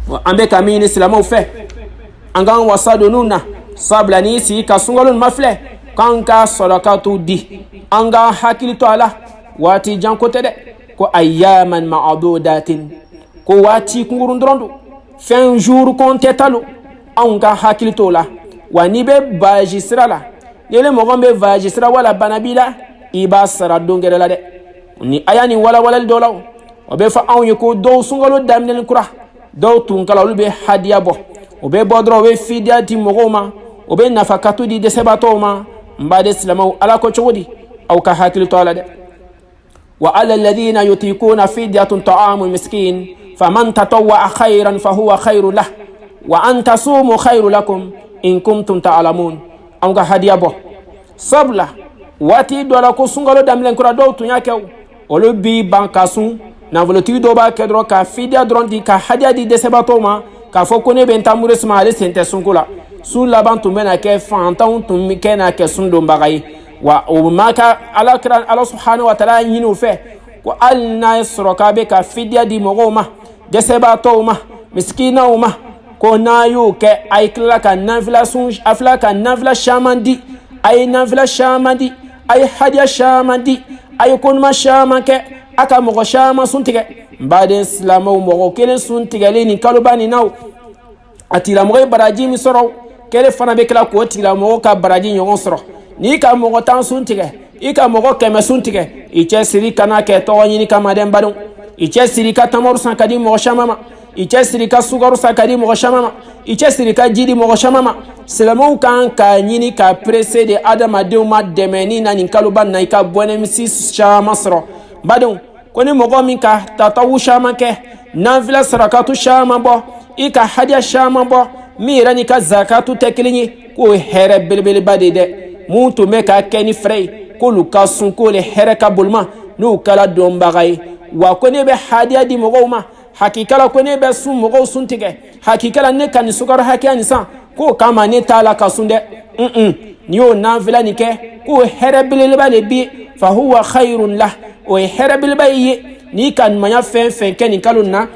wa an bɛ ka min ɲini silamɛw fɛ an k'an wasa don ninnu na sabula n'i sigi ka sunkalo nin ma filɛ k'an ka sɔrɔkatu di an ka hakili to a la waati jan ko tɛ dɛ ko ayyaman ma'adudatin ko waati kunkurun dɔrɔn don fɛn jour compté ta lo anw ka hakili to la wa n'i bɛ voyage sira la ni le mɔgɔ bɛ voyage sira wala bana b'i la i b'a sara don gɛrɛ la dɛ ni a y'a nin walawalali dɔ la o bɛ fɔ anw ye ko dɔw sunkalo daminɛni kura dɔw tunkala olu bɛ hadiya bɔ o bɛ bɔ dɔrɔn o bɛ fidiya di mɔgɔw ma o bɛ nafakatu di dɛsɛbaatɔw ma n baden silamɛw ala ko cogo di aw ka hakili to a la dɛ wa ala alladhina yutikuna fidyatun ta'amu miskin faman tatawwa khayran fahuwa khayru lah wa an tasumu khayru lakum in kuntum ta'lamun an ka hadiya bɔ sabula waati dɔ la ko sunkalo daminɛ kura dɔw tun y'a kɛ olu b'i ban ka sun nafolotigi dɔw b'a kɛ dɔrɔn ka fidiya dɔrɔn di ka hadiya di dɛsɛbaatɔw ma k'a fɔ ko ne bɛ n ta mure suma ale sen tɛ sunko la sun laban tun bɛna kɛ fantanw tun bɛ kɛ n'a kɛ sun donbaga ye wa o ma ka alakira ala subhanahu wa taala ɲini u fɛ ko hali n'a ye sɔrɔ k'a bɛ ka fidiya di mɔgɔw ma dɛsɛbaatɔw ma misikinaw ma ko n'a y'o kɛ a ye tilala ka nafila sun a filɛ ka nafila caman di a ye nafila caman di a ye hadiya caman di a ye koɲuman caman kɛ a ka mɔgɔ caman sun tigɛ n baden silamɛw mɔgɔ kelen sun tigɛlen nin kaloba nin na a tigilamɔgɔ ye baraji min sɔrɔ kɛlɛ fana bɛ tila k'o tigilamɔgɔ ka baraji ɲɔgɔn sɔrɔ n'i ka mɔgɔ 10 sun tigɛ i ka mɔgɔ 100 sun tigɛ i cɛ siri kana kɛ tɔgɔ ɲini kama dɛ n badenw i cɛ siri ka tamaru san ka di mɔgɔ caman ma i cɛ siri ka sukaro san ka di mɔgɔ caman ma i cɛ siri ka ji di mɔgɔ caman ma silamɛw kan ka ɲini ka presse de adamadenw ma dɛmɛ ni na nin kaloba na i ka bɔnɛmisi caman sɔrɔ badenw ko ni mɔgɔ min ka tatawu caman kɛ nafila sarakatu caman bɔ i ka hadiya caman bɔ min yɛrɛ ni ka zakatu tɛ kelen ye k'o ye hɛrɛ belebeleba de dɛ mun tun bɛ ka kɛ ni fɛrɛ ye k'olu ka sun k'o le hɛrɛ ka bolima n'u kɛla dɔnbaga ye wa ko ne bɛ hadiya di mɔgɔw ma hakikala ko ne bɛ sun mɔgɔw sun tigɛ hakikala ne ka nin sukaro hakɛya nin san k'o kama ne t'a la ka sun dɛ n'i y'o nafila nin kɛ k'o hɛrɛ belebeleba de bi fa huwa khayrun lah o ye hɛrɛ belebeleba ye n'i ka ɲumanya fɛn fɛn kɛ nin kalo in na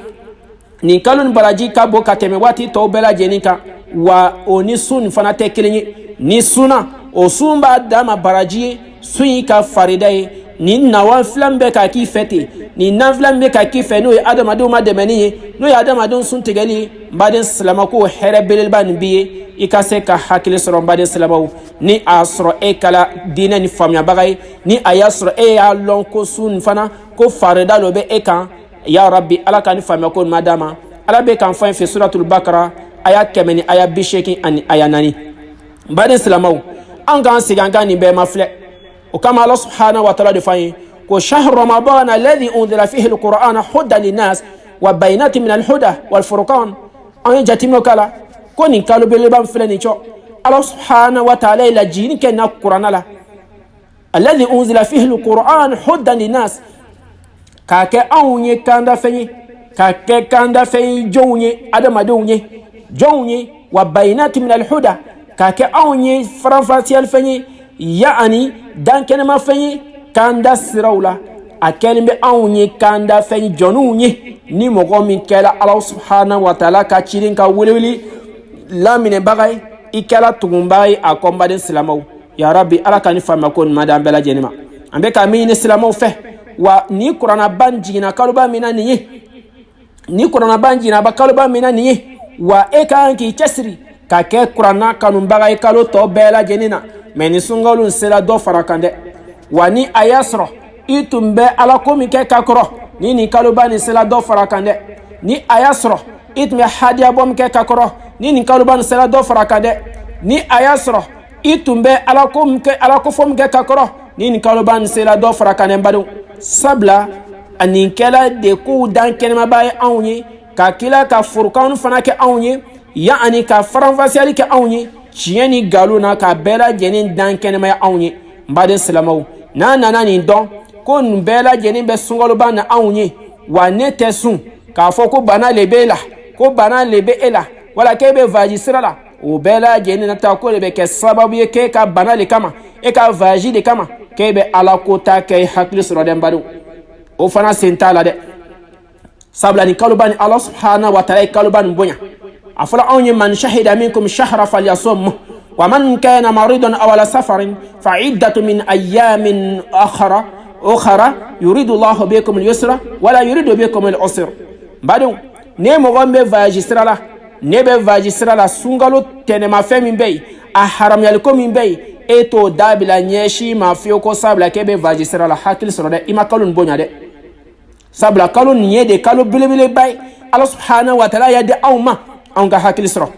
nin kalo nin baraji ka bɔ ka tɛmɛ waati tɔw bɛɛ lajɛlen kan wa o ni sun nin fana tɛ kelen ye ni sunna o sun b'a d'a ma baraji ye sun y'i ka farida ye ni nawaflan be ka ki fete ni naflan be ka ki fe no adama do ma demani no adama don sun tigali baden salama ko here belel ban biye ikase ka hakili soro baden salama ni asro e kala dina ni famya bagay ni ayasro e ya lon ko sun fana ko farida lo be e kan ya rabbi ala kan famya ko madama ala be kan fa fi suratul baqara aya kemeni aya bisheki an aya nani baden salama an kan siganga ni be mafle وكما الله سبحانه وتعالى دفعين وشهر رمضان الذي أنزل فيه القرآن هدى للناس وبينات من الهدى والفرقان أن جاتيمو كلا كونين كالو بلبان فلانيشو الله سبحانه وتعالى إلى جيني كنا القرآن لا الذي أنزل فيه القرآن هدى للناس كاكي أوني كاندا فني كاكي كاندا فني جوني أدم أدوني جوني وبينات من الهدى كاكي أوني فرنفاسيال فني يعني dan kene ma fenyi kanda sirawla akeli be awnyi kanda fenyi jonunyi ni mogo min kela Allah subhanahu wa ta'ala ka chirin ka wulewili lamine bagay ikela tugumbai akomba den silamaw ya rabbi ala kan fama kon madam bela jenima ambe ka min silamaw fe wa ni qur'ana banjina kaluba minani ni qur'ana banjina ba kaluba minani wa e kan ki chesri ka ke qur'ana kanum bagay kalo to bela jenina meni sungalun sela do farakande wani ayasro itumbe ala komi ke kakro ni kalubani sela do farakande ni ayasro itme hadia bom ke kakro ni kalubani sela do farakande ni ayasro itumbe ala komi ke ala kofom ke kakro ni kalubani sela do farakande mbadu sabla ani kala de ku dan kenema baye awnyi ka kila ka furkan fana ke awnyi yani ka faranfasiali ke awnyi chieni galuna ka bela jenin dan kenema awnyi mbade salamaw na ni don ko bela jenin be sungolo bana awnyi wa nete sun ka foko bana lebela ko bana lebe ela wala kebe vaji sirala o bela jenin ta ko lebe ke sababu ye ke ka bana le kama e ka vaji de kama kebe ala kota ke hakli sura dem badu o fana sentala de sabla ni kalubani Allah subhanahu wa ta'ala kalubani bonya afala awnyi man shahida minkum shahra falyasum ومن كان مريضا أو على سفر فعدة من أيام أخرى يريد الله بكم اليسر ولا يريد بكم العسر بعدين نيمو غامبي فاجسترالا نيبي فاجسترالا سونغالو تنما فمين بي أحرم يالكم من بي eto dabila nyeshi mafio ko sabla kebe vajisera la hakil soro de ima kalun bonya de sabla kalun nye de kalu bilibili bay Allah subhanahu wa ta'ala ya de awma anga hakil soro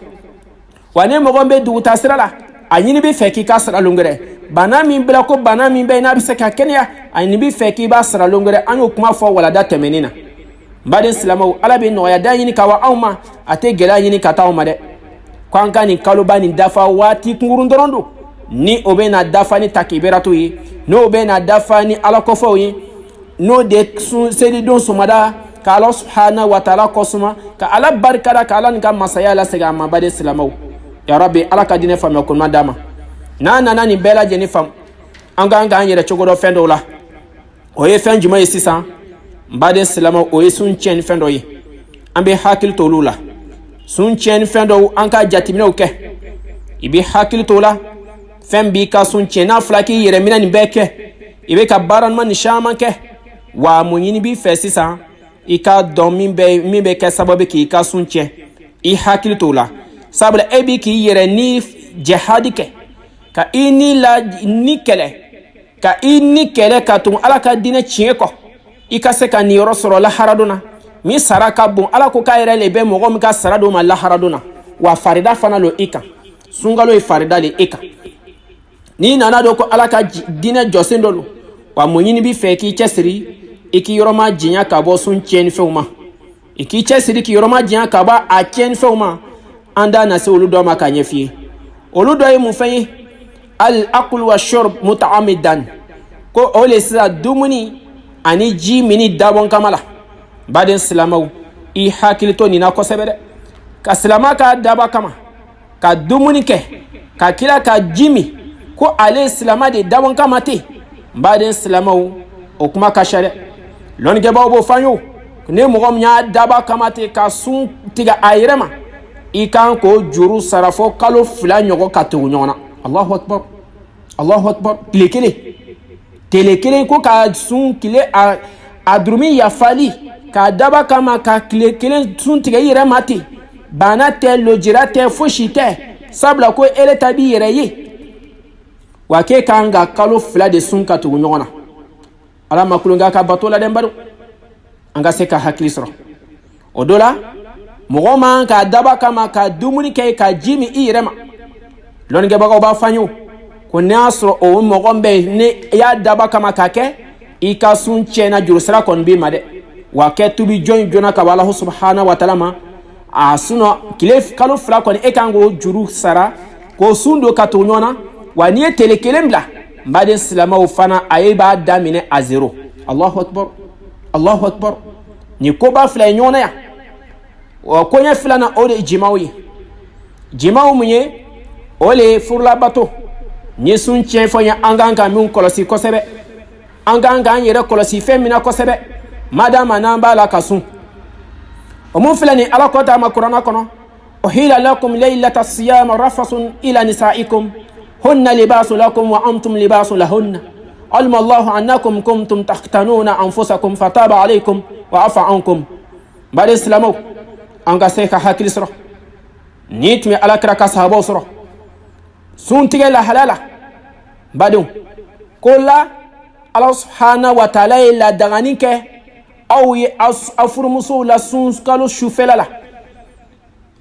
wane mo gombe du tasira la anyini bi feki ka sara lungere bana min bla ko bana min bay na bi seka kenya anyini bi feki ba sara lungere anu kuma fo wala da temenina mbade islamu ala bi no ya da yini ka wa awma ate gela yini ka tawma de kwanga ni kalubani dafa wati kungurundorondu ni obena dafa ni takibiratu yi no obena dafa ni alakofo yi no de sedi don sumada ka Allah subhanahu wa ta'ala kosuma ka ala barkada ka ala nga masaya la sega mabade islamu ya rabbi ala ka dine fam yakun madama na ni bela jeni fam anga anyere chogodo fendo la oye fenjuma yesisa mbade islamu oye sun chen fendo yi ambe hakil tolula sun chen fendo anka jatimina uke ibi hakil tola fembi ka sun chena flaki yere mina ni beke ibe ka baran man shama ke wa munyini bi fesisa ika don mi be ke sababu ki ka sun che I hakil tola sabla ebi ki yere ni jihadike ka ini la ni kele ka tun ala ka dine chieko ika se ka ni rosoro la haraduna mi saraka bon ala ko ka yere lebe mo mi ka sarado ma la haraduna wa farida fana lo ika sungalo farida le ika ni nana do ko ala ka dine josendolo wa munyini bi feki chesiri iki yoroma jinya ka bo sun chen feuma iki chesiri ki yoroma jinya ka ba a chen feuma anda na se oludo ma ka nyefi oludo e mu feyi al aql wa shurb mutaamidan ko ole sa dumuni ani ji mini dabon kamala baden salamaw I hakilito ni na ko sebede ka salama ka daba kama ka dumuni ke ka kila ka jimi ko ale islama de dawon kamate baden islamaw o kuma kashare lon ge bawo fanyo ne mo gom nya daba kamate ka sun tiga ayrema I kan ko juru sarafo kalo fula nyogo ka to nyona Allahu akbar lekele tele kelen ko ka sun kile a durumi yafali ka daba kama ka kile kelen sun tigɛ yɛrɛ ma ten bana tɛ lojira tɛ fosi tɛ sabula ko ele ta b'i yɛrɛ ye wa k'e kan ka kalo 2 de sun ka tugu ɲɔgɔn na ala ma kulonga ka bato la dɛ n baro an ka se ka hakili sɔrɔ o do la mɔgɔ man ka daba kama ka dumuni kɛ ka ji min i yɛrɛ ma lɔnnikɛbagaw b'a fɔ an ye ko ne y'a sɔrɔ o mɔgɔ bɛ ne y'a daba kama ka kɛ i ka sun tiɲɛna juru sira kɔni b'i ma dɛ wa kɛ tubi jɔn joona ka bɔ Alahu subhanahu wa taala ma a sunɔ kalo 2 kɔni e kan k'o juru sara k'o sun don ka tugu ɲɔgɔn na wa n'i ye tele kelen bila n baden silamɛw fana a ye b'a daminɛ a 0 Allahu akbar Allahu akbar ni koba fila ye ɲɔgɔn na yan wa koɲɛ filanan o de ye jimaw ye jimaw mun ye o le ye furulabato ni sun tiɲɛ fɔ ye an kan ka min kɔlɔsi kosɛbɛ an kan k'an yɛrɛ kɔlɔsi fɛn min na kosɛbɛ madama n'an b'a la ka sun o mun filɛ nin ala kɔta ma kuranna kɔnɔ uhilla lakum laylata siyama rafasun ila nisaikum hunna libasun lakum wa antum libasun lahunna alima allahu annakum kuntum takhtanuna anfusakum fataba alaykum wa afa ankum bari islamaw an ka se ka hakili sɔrɔ ni tun ye alakira ka sahabaw sɔrɔ sun tigɛ la halala badenw ko la ala subhanahu wa taala ye ladagani kɛ aw ye aw furumusow la sun kalo sufɛla la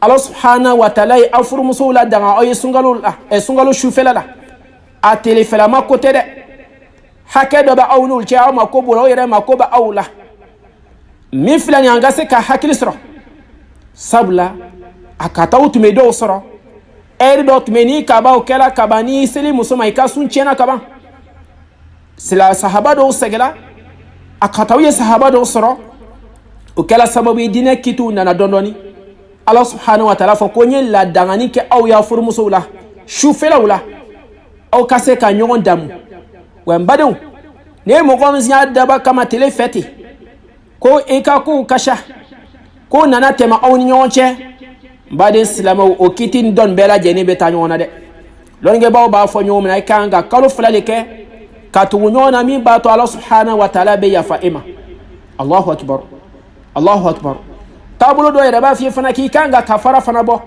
ala subhanahu wa taala ye aw furumusow la daga aw ye sunkalo sufɛla la a telefɛlama ko tɛ dɛ hakɛ dɔ bɛ aw n'olu cɛ aw ma ko bolo aw yɛrɛ ma ko bɛ aw la min filɛ nin an ka se ka hakili sɔrɔ sabula a kataw tun bɛ dɔw sɔrɔ ɛri dɔ tun bɛ ni kabaw kɛra kaba ni seli muso ma i ka sun tiɲɛna kaban sahaba dɔw sɛgɛla a kataw ye sahaba dɔw sɔrɔ o kɛra sababu ye diinɛ kitiw nana dɔɔni ala subhanahu wa taala fɔ ko n ye ladangani kɛ aw y'a furumusow la sufɛlaw la aw ka se ka ɲɔgɔn damu wa n badenw ne ye mɔgɔ min y'a daba kama tele fɛ ten ko i ka kow kasa ko nana tɛmɛ aw ni ɲɔgɔn cɛ n baden silamɛw o kiti ni dɔnni bɛɛ lajɛlen bɛ taa ɲɔgɔn na dɛ lɔnnikɛbaw b'a fɔ ɲɔgɔn min na i kan ka kalo 2 de kɛ ka tugu ɲɔgɔn na min b'a to ala subhanahu wa taala bɛ yafa e ma Allahu akbar Allahu akbar taabolo dɔ yɛrɛ b'a f'i ye fana k'i kan ka kafara fana bɔ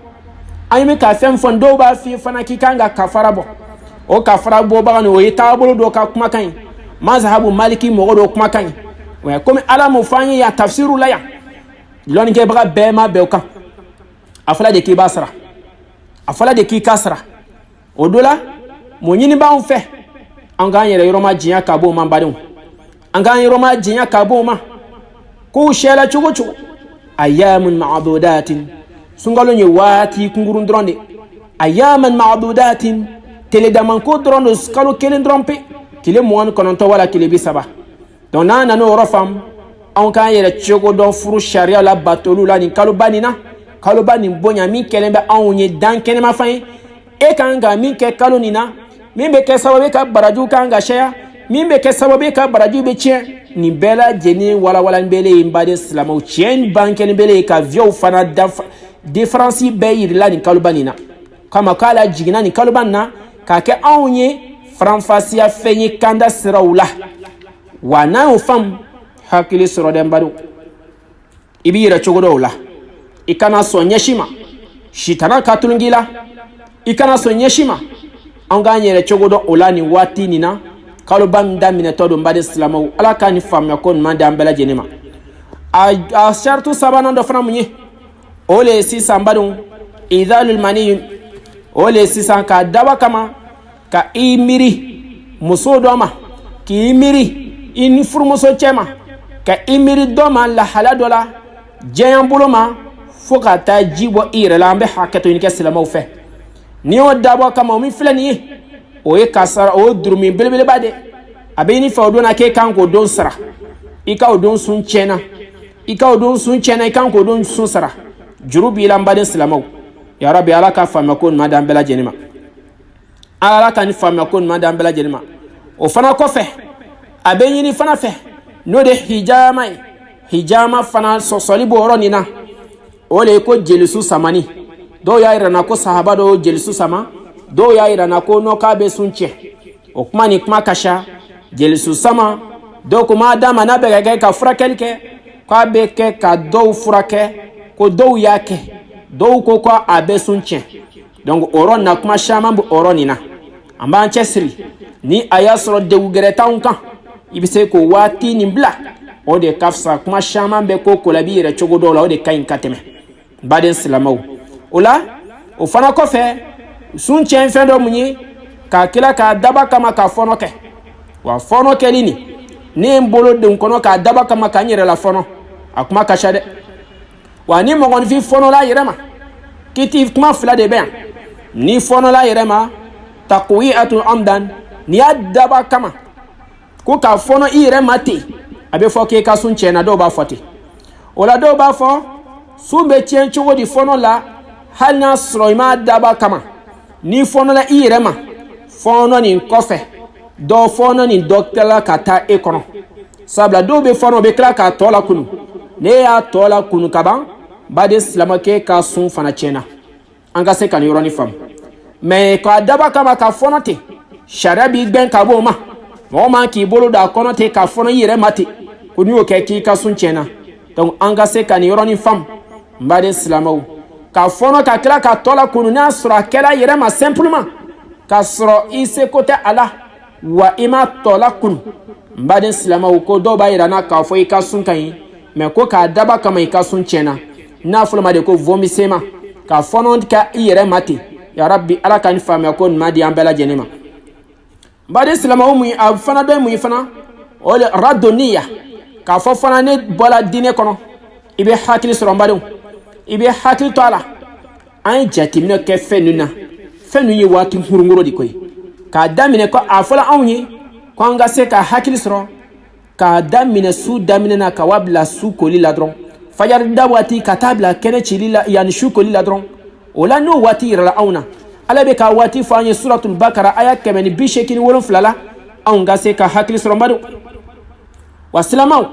an ye min ka fɛn fɔ dɔw b'a f'i ye fana k'i kan ka kafara bɔ o kafara bɔbaga nin o ye taabolo dɔ ka kumakan ye mazhabu maliki mɔgɔ dɔ kumakan ye wa komi ala m'o fɔ an ye yan tafsiru la yan lɔnnikɛbaga bɛɛ ma bɛn o kan a fɔla de k'i b'a sara a fɔla de k'i ka sara o do la mun ɲini b'anw fɛ an k'an yɛrɛ yɔrɔma diɲɛ ka bɔ o ma badenw an k'an yɔrɔma diɲɛ ka bɔ o ma kow sɛla cogo cogo ayyamun ma'dudatin sunkalo ye waati kunkurun dɔrɔn de ayyaman ma'dudatin tele damanko dɔrɔn do kalo 1 dɔrɔn pe tile 29 wala tile 30 donc n'an nana o yɔrɔ faamu an k'an yɛrɛ cogo dɔn furu sariya la batolu la nin kaloba nin na kaloba nin bonya min kɛlen bɛ anw ye dan kɛnɛma fan ye e kan ka min kɛ kalo nin na min bɛ kɛ sababu ka baraju kan ka caya min bɛ kɛ sababu ka baraju bɛ tiɲɛ nin bɛɛ lajɛlen walawalani bɛle ye n baden silamɛw tiɲɛ ban kɛlen bɛle ye ka viyaw fana différence bɛɛ yirila nin kaloba nin na kama k'ala jiginna nin kaloba nin na k'a kɛ anw ye faranfasiya fɛn ye kanda siraw la wa n'an y'o faamu hakili sɔrɔ dɛ n badenw i b'i yɛrɛ cogo dɔw la i kana sɔn ɲɛsi ma sitana ka tulongi la i kana sɔn ɲɛsi ma an k'an yɛrɛ cogo dɔn o la nin waati nin na kaloba min daminɛtɔ don n baden silamɛw ala k'a ni faamuya ko ɲuman di an bɛɛ lajɛlen ma a saratu sabanan dɔ fana mun ye o le ye sisan n badenw idhalul mani o le ye sisan k'a daba kama ka i miiri muso dɔ ma k'i miiri i ni furumuso cɛ ma ka i miiri dɔ ma lahala dɔ la diɲɛ bolo ma fo ka taa ji bɔ i yɛrɛ la an bɛ hakɛto ɲini kɛ silamɛw fɛ n'i y'o dabɔ kama o min filɛ nin ye o ye kasara o ye durumi belebeleba de a bɛ ɲini fɛ o don na k'e kan k'o don sara i ka o don sun tiɲɛna i ka o don sun tiɲɛna i kan k'o don sun sara juru b'i la n baden silamɛw yarabi ala ka faamuya ko ɲuman di an bɛɛ lajɛlen ma ala ka ni faamuya ko ɲuman di an bɛɛ lajɛlen ma o fana kɔfɛ a bɛ ɲini fana fɛ n'o de hijama ye hijama fana sɔsɔli b'o yɔrɔ nin na o de ye ko jelisu samani dɔw y'a yira na ko sahaba dɔw jelisu sama dɔw y'a yira na ko n'o k'a bɛ sun tiɲɛ o kuma ni kuma ka ca jelisu sama dɔw ko maa dama n'a bɛ ka kɛ ka furakɛli kɛ k'a bɛ kɛ ka dɔw furakɛ ko dɔw y'a kɛ dɔw ko a bɛ sun tiɲɛ donc o yɔrɔ na kuma caman bɛ o yɔrɔ nin na an b'an cɛsiri ni a y'a sɔrɔ degun gɛrɛ t'anw kan i bɛ se k'o waati nin bila o de ka fisa kuma caman bɛ ko la b'i yɛrɛ cogo dɔw la o de ka ɲi ka tɛmɛ baden silamɛw o la o fana kɔfɛ sun tiɲɛ fɛn dɔ mun ye k'a tila k'a daba kama ka fɔnɔ kɛ wa fɔnɔ kɛli nin ne ye n bolo don kɔnɔ k'a daba kama ka n yɛrɛ la fɔnɔ a kuma ka ca dɛ wa ni mɔgɔninfin fɔnɔla a yɛrɛ ma kiti kuma fila de bɛ yan ni fɔnɔla a yɛrɛ ma takuwi'atun amdan ni y'a daba kama ko k'a fɔnɔ i yɛrɛ ma ten a bɛ fɔ k'e ka sun tiɲɛna dɔw b'a fɔ ten o la dɔw b'a fɔ sun bɛ tiɲɛ cogo di fɔnɔ la hali n'a sɔrɔ i m'a daba kama ni fɔnɔla i yɛrɛ ma fɔnɔ nin kɔfɛ dɔ fɔnɔ nin dɔ kɛla ka taa e kɔnɔ sabula dɔw bɛ fɔnɔ u bɛ tila k'a tɔ lakunu ne y'a tɔ lakunu ka ban baden silamakɛ ka sun fana tiɲɛna an ka se ka nin yɔrɔnin faamu mais k'a daba kama ka fɔnɔ ten sariya b'i gɛn ka bɔ o ma mɔgɔ man k'i bolo don a kɔnɔ ten ka fɔnɔ i yɛrɛ ma ten ko n'i y'o kɛ k'i ka sun tiɲɛna donc an ka se ka nin yɔrɔnin faamu n baden silamɛw ka fɔnɔ ka tila ka tɔ lakunu n'a sɔrɔ a kɛra i yɛrɛ ma simplement k'a sɔrɔ i seko tɛ a la wa i ma tɔ lakunu n baden silamɛw ko dɔw b'a yira n na k'a fɔ i ka sun ka ɲi mais ko k'a daba kama i ka sun tiɲɛna n'a fɔra ma de ko vomissement ka fɔnɔ kɛ i yɛrɛ ma ten yarabi ala ka nin faamuya ko ɲuman di an bɛɛ lajɛlen ma n baden silamɛw mun a fana dɔ ye mun ye fana o de radoniya k'a fɔ fana ne bɔra diinɛ kɔnɔ i bɛ hakili sɔrɔ n badenw i bɛ hakili to a la an ye jateminɛ kɛ fɛn ninnu na fɛn ninnu ye waati hurunguro de ko ye k'a daminɛ ko a fɔra anw ye ko an ka se ka hakili sɔrɔ k'a daminɛ su daminɛ na ka wa bila su koli la dɔrɔn fajari da waati ka taa bila kɛnɛ cili la yanni su koli la dɔrɔn o la n'o waati yirala anw na ala bɛ ka waati fɔ an ye suratul bakara aya 187 la anw ka se ka hakili sɔrɔ n badenw wa silamɛw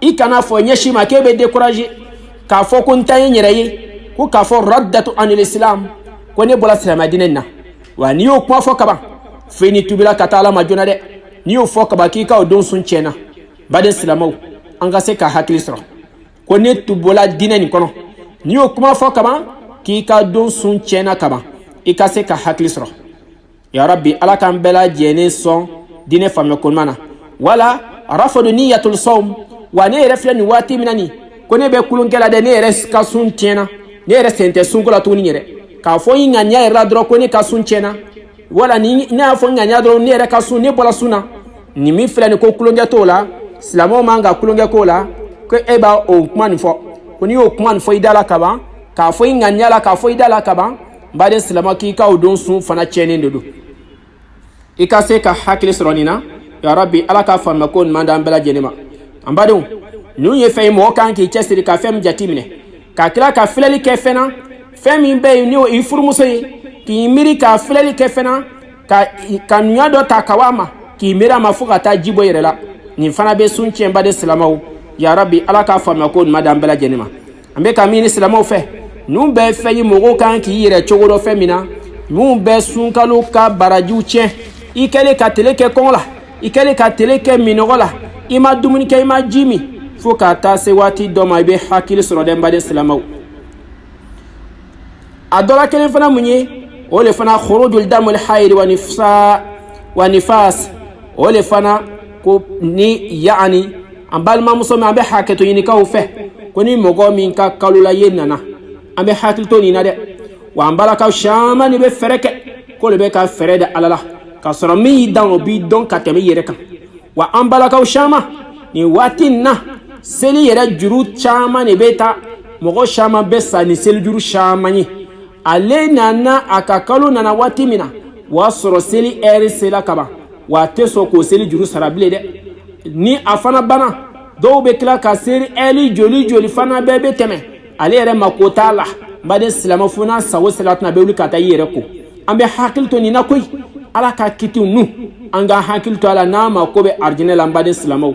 i kana fɔ ɲɛsi ma k'e bɛ décourager k'a fɔ ko n ta ye n yɛrɛ ye ko k'a fɔ raddatu anil islam ko ne bɔra silamɛ diinɛ in na wa n'i y'o kuma fɔ kaban fɛn ni tubila ka taa ala ma joona dɛ n'i y'o fɔ kaban k'i ka o don sun tiɲɛna baden silamɛw an ka se ka hakili sɔrɔ ko ne tubola diinɛ nin kɔnɔ n'i y'o kuma fɔ kaban k'i ka don sun tiɲɛna kaban i ka se ka hakili sɔrɔ ya rabbi ala k'an bɛɛ lajɛlen sɔn diinɛ faamuya ko ɲuman na wala rafadu niyatul sawm wa ne yɛrɛ filɛ nin waati min na nin ko ne bɛ kulonkɛ la dɛ ne yɛrɛ ka sun tiɲɛna ne yɛrɛ sen tɛ sunko la tuguni yɛrɛ k'a fɔ n ŋaniya yɛrɛ la dɔrɔn ko ne ka sun tiɲɛna wala ni ne y'a fɔ n ŋaniya dɔrɔn ne yɛrɛ ka sun ne bɔra sun na nin min filɛ nin ko kulonkɛ t'o la silamɛw man ka kulonkɛ k'o la ko e b'a o kuma nin fɔ ko n'i y'o kuma nin fɔ i da la kaban k'a fɔ i ŋaniya la k'a fɔ i da la kaban n baden silamɛ k'i ka o don sun fana tiɲɛnen de don i ka se ka hakili sɔrɔ nin na ya rabbi ala k'a faamuya ko ɲuman d'an bɛɛ lajɛlen ma an badenw ninnu ye fɛn ye mɔgɔ kan k'i cɛsiri ka fɛn min jate minɛ ka tila ka filɛli kɛ fɛn na fɛn min bɛ yen n'o i furumuso ye k'i miiri ka filɛli kɛ fɛn na ka nuya dɔ ta ka wa ma k'i miiri a ma fo ka taa ji bɔ i yɛrɛ la nin fana bɛ sun tiɲɛ baden silamɛw ya rabbi ala k'a faamuya ko ɲuman d'an bɛɛ lajɛlen ma an bɛ ka min ɲini silamɛw fɛ ninnu bɛɛ fɛn ye mɔgɔw kan k'i yɛrɛ cogo dɔ fɛn min na ninnu bɛɛ sunkalo ka barajiw tiɲɛ i kɛlen ka tele kɛ kɔngɔ la i kɛlen ka tele kɛ minɔgɔ la i ma dumuni kɛ i ma ji min fo ka taa se waati dɔ ma i bɛ hakili sɔrɔ dɛ n baden silamɛw a dɔ la kelen fana mun ye o le fana khurujul damul hayri wa nifas o le fana ko ni yaani an balimamuso min an bɛ hakɛto ɲinikaw fɛ ko ni mɔgɔ min ka kalo la ye nana an bɛ hakili to nin na dɛ wa an balakaw caman de bɛ fɛɛrɛ kɛ ko le bɛ ka fɛɛrɛ da ala la k'a sɔrɔ min y'i dan o b'i dɔn ka tɛmɛ i yɛrɛ kan wa an balakaw caman nin waati in na seli yɛrɛ juru caman de bɛ taa mɔgɔ caman bɛ sa ni seli juru caman ye ale nana a ka kalo nana waati min na o y'a sɔrɔ seli ɛri sela kaban wa a tɛ sɔn k'o seli juru sara bilen dɛ ni a fana banna dɔw bɛ tila ka seli ɛri joli joli fana bɛɛ bɛ tɛmɛ ale yɛrɛ mako t'a la n baden silamɛ fo n'a sago sera tɛna bɛ wuli ka taa i yɛrɛ ko an bɛ hakili to nin na koyi ala ka kitiw nu an ka hakili to a la n'a ma ko bɛ arijinɛ la n baden silamɛw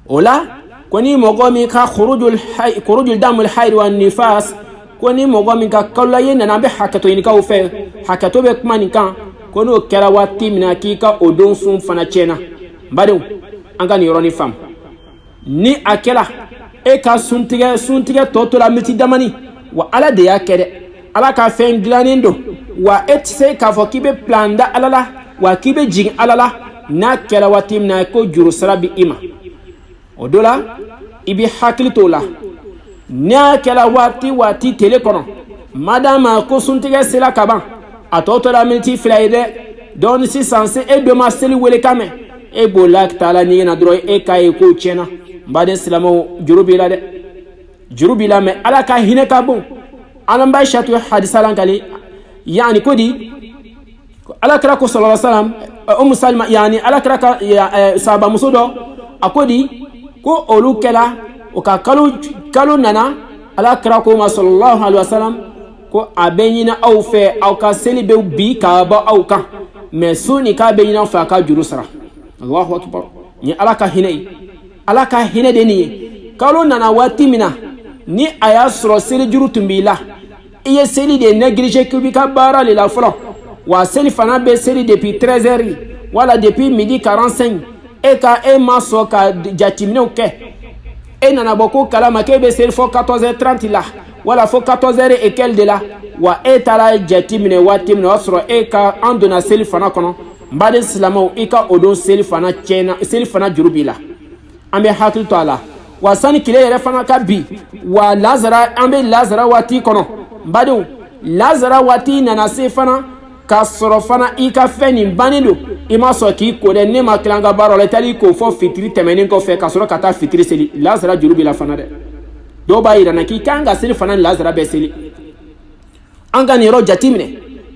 o la ko ni mɔgɔ min ka khurujul damul hayri wa nifas ko ni mɔgɔ min ka kalo ye nana an bɛ hakɛto ɲinikaw fɛ hakɛto bɛ kuma nin kan kono kɛra waati min na k'i ka o don sun fana tiɲɛna n badenw an ka nin yɔrɔnin faamu ni a kɛra e ka suntigɛ tɔ to la miniti damani wa ala de y'a kɛ dɛ ala ka fɛn dilannen don wa e tɛ se k'a fɔ k'i bɛ plan da ala la wa k'i bɛ jigin ala la n'a kɛra waati min na ko juru sara bi i ma o do la i bɛ hakili t'o la n'a kɛra waati tele kɔnɔ madama ko suntigɛ sera ka ban a tɔ tora miniti 2 ye dɛ donc sisan se e dɔ ma seli wele kan mɛn e b'o la taala ɲɛgɛn na dɔrɔn e k'a ye k'o tiɲɛna n baden silamɛw juru b'i la dɛ juru b'i la mɛ ala ka hinɛ ka bon ala b'a satu hadisa la kali yani ko di ala kira ko sallallahu alaihi wasallam salma yani ala kira ka sahaba muso dɔ a ko di ko olu kɛla o ka kalo nana ala kira ko ma sallallahu alaihi wasallam ko a bɛ ɲini aw fɛ aw ka seli bɛ bi ka bɔ aw kan mɛ su ni k'a bɛ ɲini aw fɛ a ka juru sara allahu akbar ni ala ka hinɛ ye ala ka hinɛ de nin ye kalo nana waati min na ni a y'a sɔrɔ seli juru tun b'i la i ye seli de négligé k'i b'i ka baara de la fɔlɔ wa seli fana bɛ seli depuis 13h wala depuis midi 45 e ma sɔn ka jateminɛw kɛ e nana bɔ ko kalama k'e bɛ seli fɔ 14h30 la wala fɔ 14h et quelques de la wa e taara jateminɛ waati min na o y'a sɔrɔ e ka an donna seli fana kɔnɔ n baden silamɛw i ka o don seli fana tiɲɛna seli fana juru b'i la an bɛ hakili to a la wa sani tile yɛrɛ fana ka bi wa lazara an bɛ lazara waati kɔnɔ n badenw lazara waati nana se fana k'a sɔrɔ fana i ka fɛn nin bannen don i ma sɔn k'i ko dɛ ne ma tila an ka baara la i taara i ko fɔ fitiri tɛmɛnen kɔfɛ ka sɔrɔ ka taa fitiri seli lazara juru b'i la fana dɛ dɔw b'a yira na k'i kan ka seli fana ni lazara bɛɛ seli an ka nin yɔrɔ jate minɛ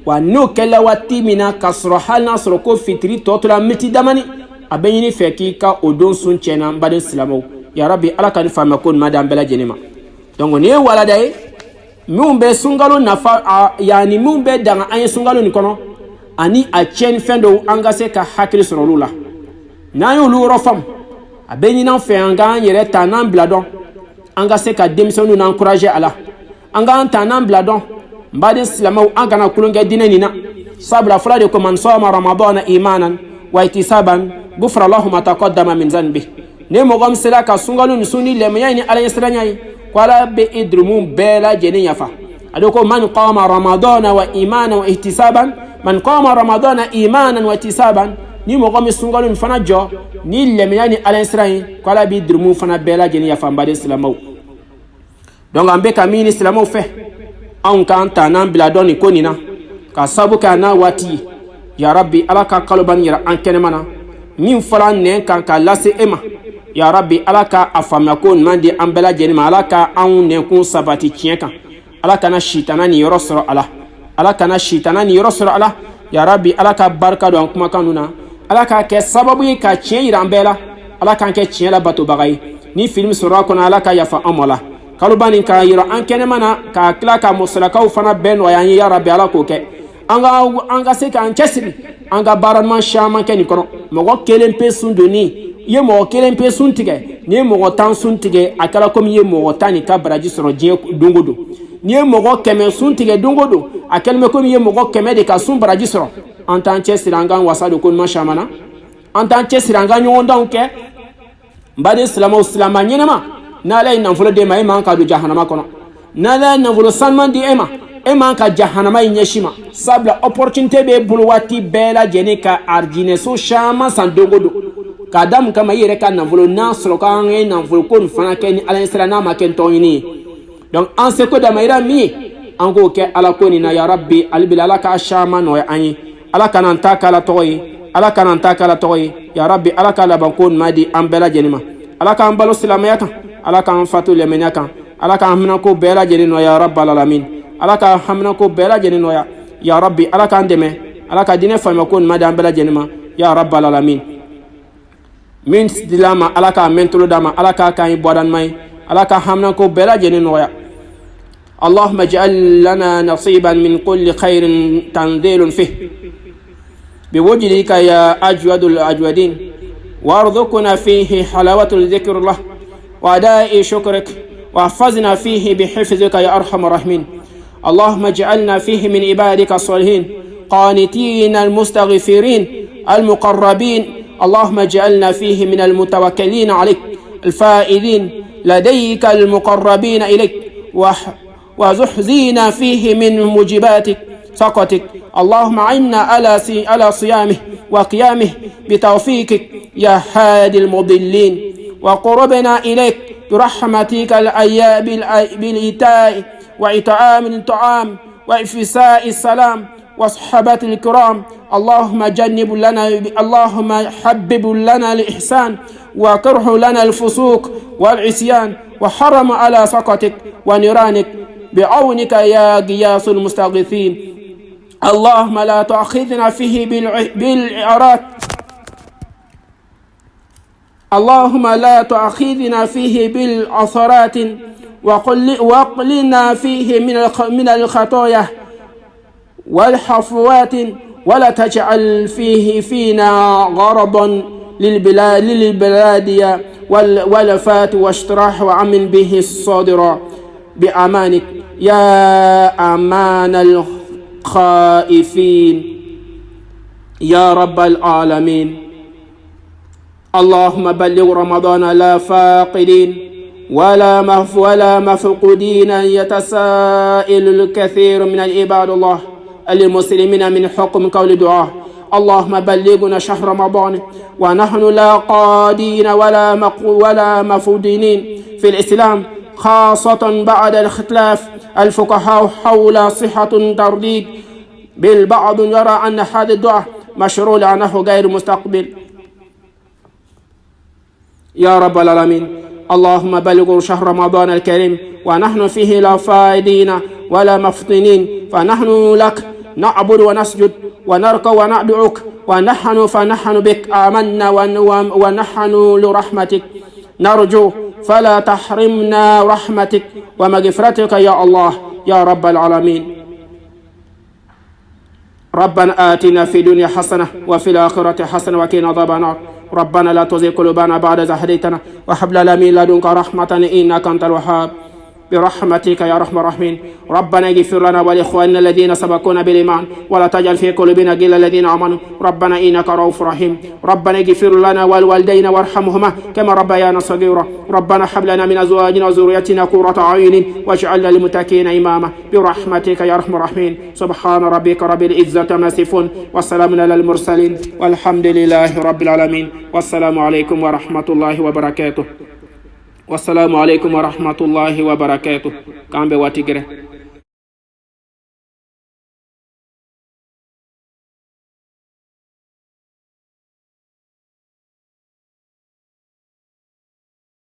wa n'o kɛla waati min na k'a sɔrɔ hali n'a sɔrɔ ko fitiri tɔ tora miniti damani a bɛ ɲini fɛ k'i ka o don sun tiɲɛna n baden silamɛw yarabi ala ka ni faama ko ɲuman di an bɛɛ lajɛlen ma donc nin ye walada ye minnu bɛ sunkalo nafa yani minnu bɛ danga an ye sunkalo nin kɔnɔ ani a tiɲɛni fɛn dɔw an ka se ka hakili sɔrɔ olu la n'an y'olu yɔrɔ faamu a bɛ ɲini an fɛ an k'an yɛrɛ ta n'an bila dɔn an ka se ka denmisɛnninw n'encourager a la an k'an ta n'an bila dɔn n baden silamɛw an kana kulonkɛ diinɛ nin na sabula fɔla de ko man sɔma ramadana imanan wa ihtisaban gufira lahu ma taqaddama min zanbi ne mɔgɔ min sera ka sunkalo nin sun ni lɛmɛya ni ala ɲɛsiranya ye ko ala bɛ i jurumu bɛɛ lajɛlen yafa a do ko man qama ramadana wa imanan wa ihtisaban man qama ramadana imanan wa ihtisaban ni mɔgɔ min sunkalo nin fana jɔ ni lɛmɛya ni ala ɲɛsiranya ye ko ala bɛ jurumu fana bɛɛ lajɛlen yafa n baden silamɛw donc an bɛ ka min ɲini silamɛw fɛ anw k'an ta n'an bila dɔn nin ko nin na ka sabu kɛ a n'a waati ye ya rabbi ala ka kalobani yɛrɛ an kɛnɛma na min fɔra nɛn kan k'a lase e ma ya rabbi ala ka a faamuya ko ɲuman di an bɛɛ lajɛlen ma ala ka anw nɛnkun sabati tiɲɛ kan ala kana sitana nin yɔrɔ sɔrɔ a la ala kana sitana nin yɔrɔ sɔrɔ a la ya rabbi ala ka barika don an kumakan ninnu na ala k'a kɛ sababu ye ka tiɲɛ yira an bɛɛ la ala k'an kɛ tiɲɛ la batobaga ye ni film sɔrɔ a kɔnɔ ala ka yafa an ma la kaloba nin ka yira an kɛnɛma na k'a tila ka musolakaw fana bɛɛ nɔgɔya an ye ya rabbi ala k'o kɛ an ka se k'an cɛsiri an ka baara ɲuman caman kɛ nin kɔnɔ mɔgɔ kelen pe sun donni i ye mɔgɔ kelen pe sun tigɛ n'i ye mɔgɔ 10 sun tigɛ a kɛra komi i ye mɔgɔ 10 nin ka baraji sɔrɔ diɲɛ don o don n'i ye mɔgɔ 100 sun tigɛ don o don a kɛlen bɛ komi i ye mɔgɔ 100 de ka sun baraji sɔrɔ an t'an cɛsiri an k'an wasa don ko ɲuman caman na an t'an cɛsiri an ka ɲɔgɔndanw kɛ n baden silamɛw silama ɲɛnama n'ala ye nafolo d'e ma e man ka don jahanama kɔnɔ n'ala ye nafolo sanuman di e ma e man ka jahanama in ɲɛsi ma sabula opportunité b'e bolo waati bɛɛ lajɛlen ka arijinɛso caman san don o don k'a da mun kama i yɛrɛ ka nafolo n'a sɔrɔ k'an ye nafolo ko nin fana kɛ ni ala ɲɛsira n'a ma kɛ n tɔn ɲini ye donc an seko damayira min ye an k'o kɛ ala ko nin na ya rabbi alibila ala k'a caman nɔgɔya an ye ala kana n ta k'ala tɔgɔ ye ala kana n ta k'ala tɔgɔ ye ya rabbi ala ka laban ko ɲuman di an bɛɛ lajɛlen ma ala k'an balo silamɛya kan ala k'an fatu lɛmɛniya kan ala k'an haminako bɛɛ lajɛlen nɔgɔya ya rabbal alamin ala ka haminako bɛɛ lajɛlen nɔgɔya ya rabbi ala k'an dɛmɛ ala ka diinɛ faamuya ko ɲuman di an bɛɛ lajɛlen ma ya rabbal alamin min dila ma ala k'a mɛn tolo d'a ma ala k'a k'an ye bɔda ɲuman ye ala ka haminako bɛɛ lajɛlen nɔgɔya اللهم اجعل لنا نصيبا من كل خير تنزيل فيه بوجهك يا أجود الأجودين وارزقنا فيه حلاوة الذكر الله وأداء شكرك واحفظنا فيه بحفظك يا أرحم الراحمين اللهم اجعلنا فيه من عبادك الصالحين قانتين المستغفرين المقربين. اللهم اجعلنا فيه من المتوكلين عليك الفائزين لديك المقربين إليك، وزحزينا فيه من موجباتك سقطك. اللهم عنا على صيامه وقيامه بتوفيقك يا هادي المضلين، وقربنا إليك برحمتك بالإيتاء وإطعام الطعام وإفشاء السلام وصحبة الكرام. اللهم حبب لنا الإحسان وكره لنا الفسوق والعصيان، وحرم على سقطك ونيرانك بعونك يا غياث المستغيثين. اللهم لا تؤاخذنا فيه بالعراة، اللهم لا تؤاخذنا فيه بالعثرات، وقلنا فيه من الخطايا والحفوات، ولا تجعل فيه فينا غرضا للبلاد والفات واشتراح وعمن به الصادرة بأمانك يا أمان الخائفين يا رب العالمين. اللهم بلغ رمضان لا فاقدين ولا مفقودين. يتساءل الكثير من العباد الله المسلمين من حكم قول دعاء. اللهم بلغنا شهر رمضان ونحن لا قادين ولا مفقودين في الإسلام، خاصة بعد الاختلاف الفقهاء حول صحة ترديد. بالبعض يرى أن هذا الدعاء مشروع لأنه غير مستقبل. يا رب العالمين، اللهم بلغ شهر رمضان الكريم ونحن فيه لا فائدين ولا مفتونين، فنحن لك نعبد ونسجد ونركع وندعوك، فنحن بك آمنا ونحن لرحمتك نرجو، فلا تحرمنا رحمتك ومغفرتك يا الله يا رب العالمين. ربنا آتنا في الدنيا حسنة وفي الآخرة حسنة وقنا عذاب النار. ربنا لا تزغ قلوبنا بعد إذ هديتنا وهب لنا من لدنك رحمة إنك أنت الوهاب برحمتك يا أرحم الراحمين. ربنا اغفر لنا ولإخواننا الذين سبقونا بالإيمان ولا تجعل في قلوبنا غلا الذين آمنوا ربنا إنك رؤوف رحيم. ربنا اغفر لنا والوالدين وارحمهما كما ربيانا صغيرا. ربنا هب لنا من أزواجنا وذريتنا قرة أعين واجعلنا للمتقين إماما برحمتك يا أرحم الراحمين. سبحان ربك رب العزة عما يصفون وسلام على المرسلين والحمد لله رب العالمين. والسلام عليكم ورحمة الله وبركاته. والسلام عليكم ورحمة الله وبركاته. كامبي واتيغري.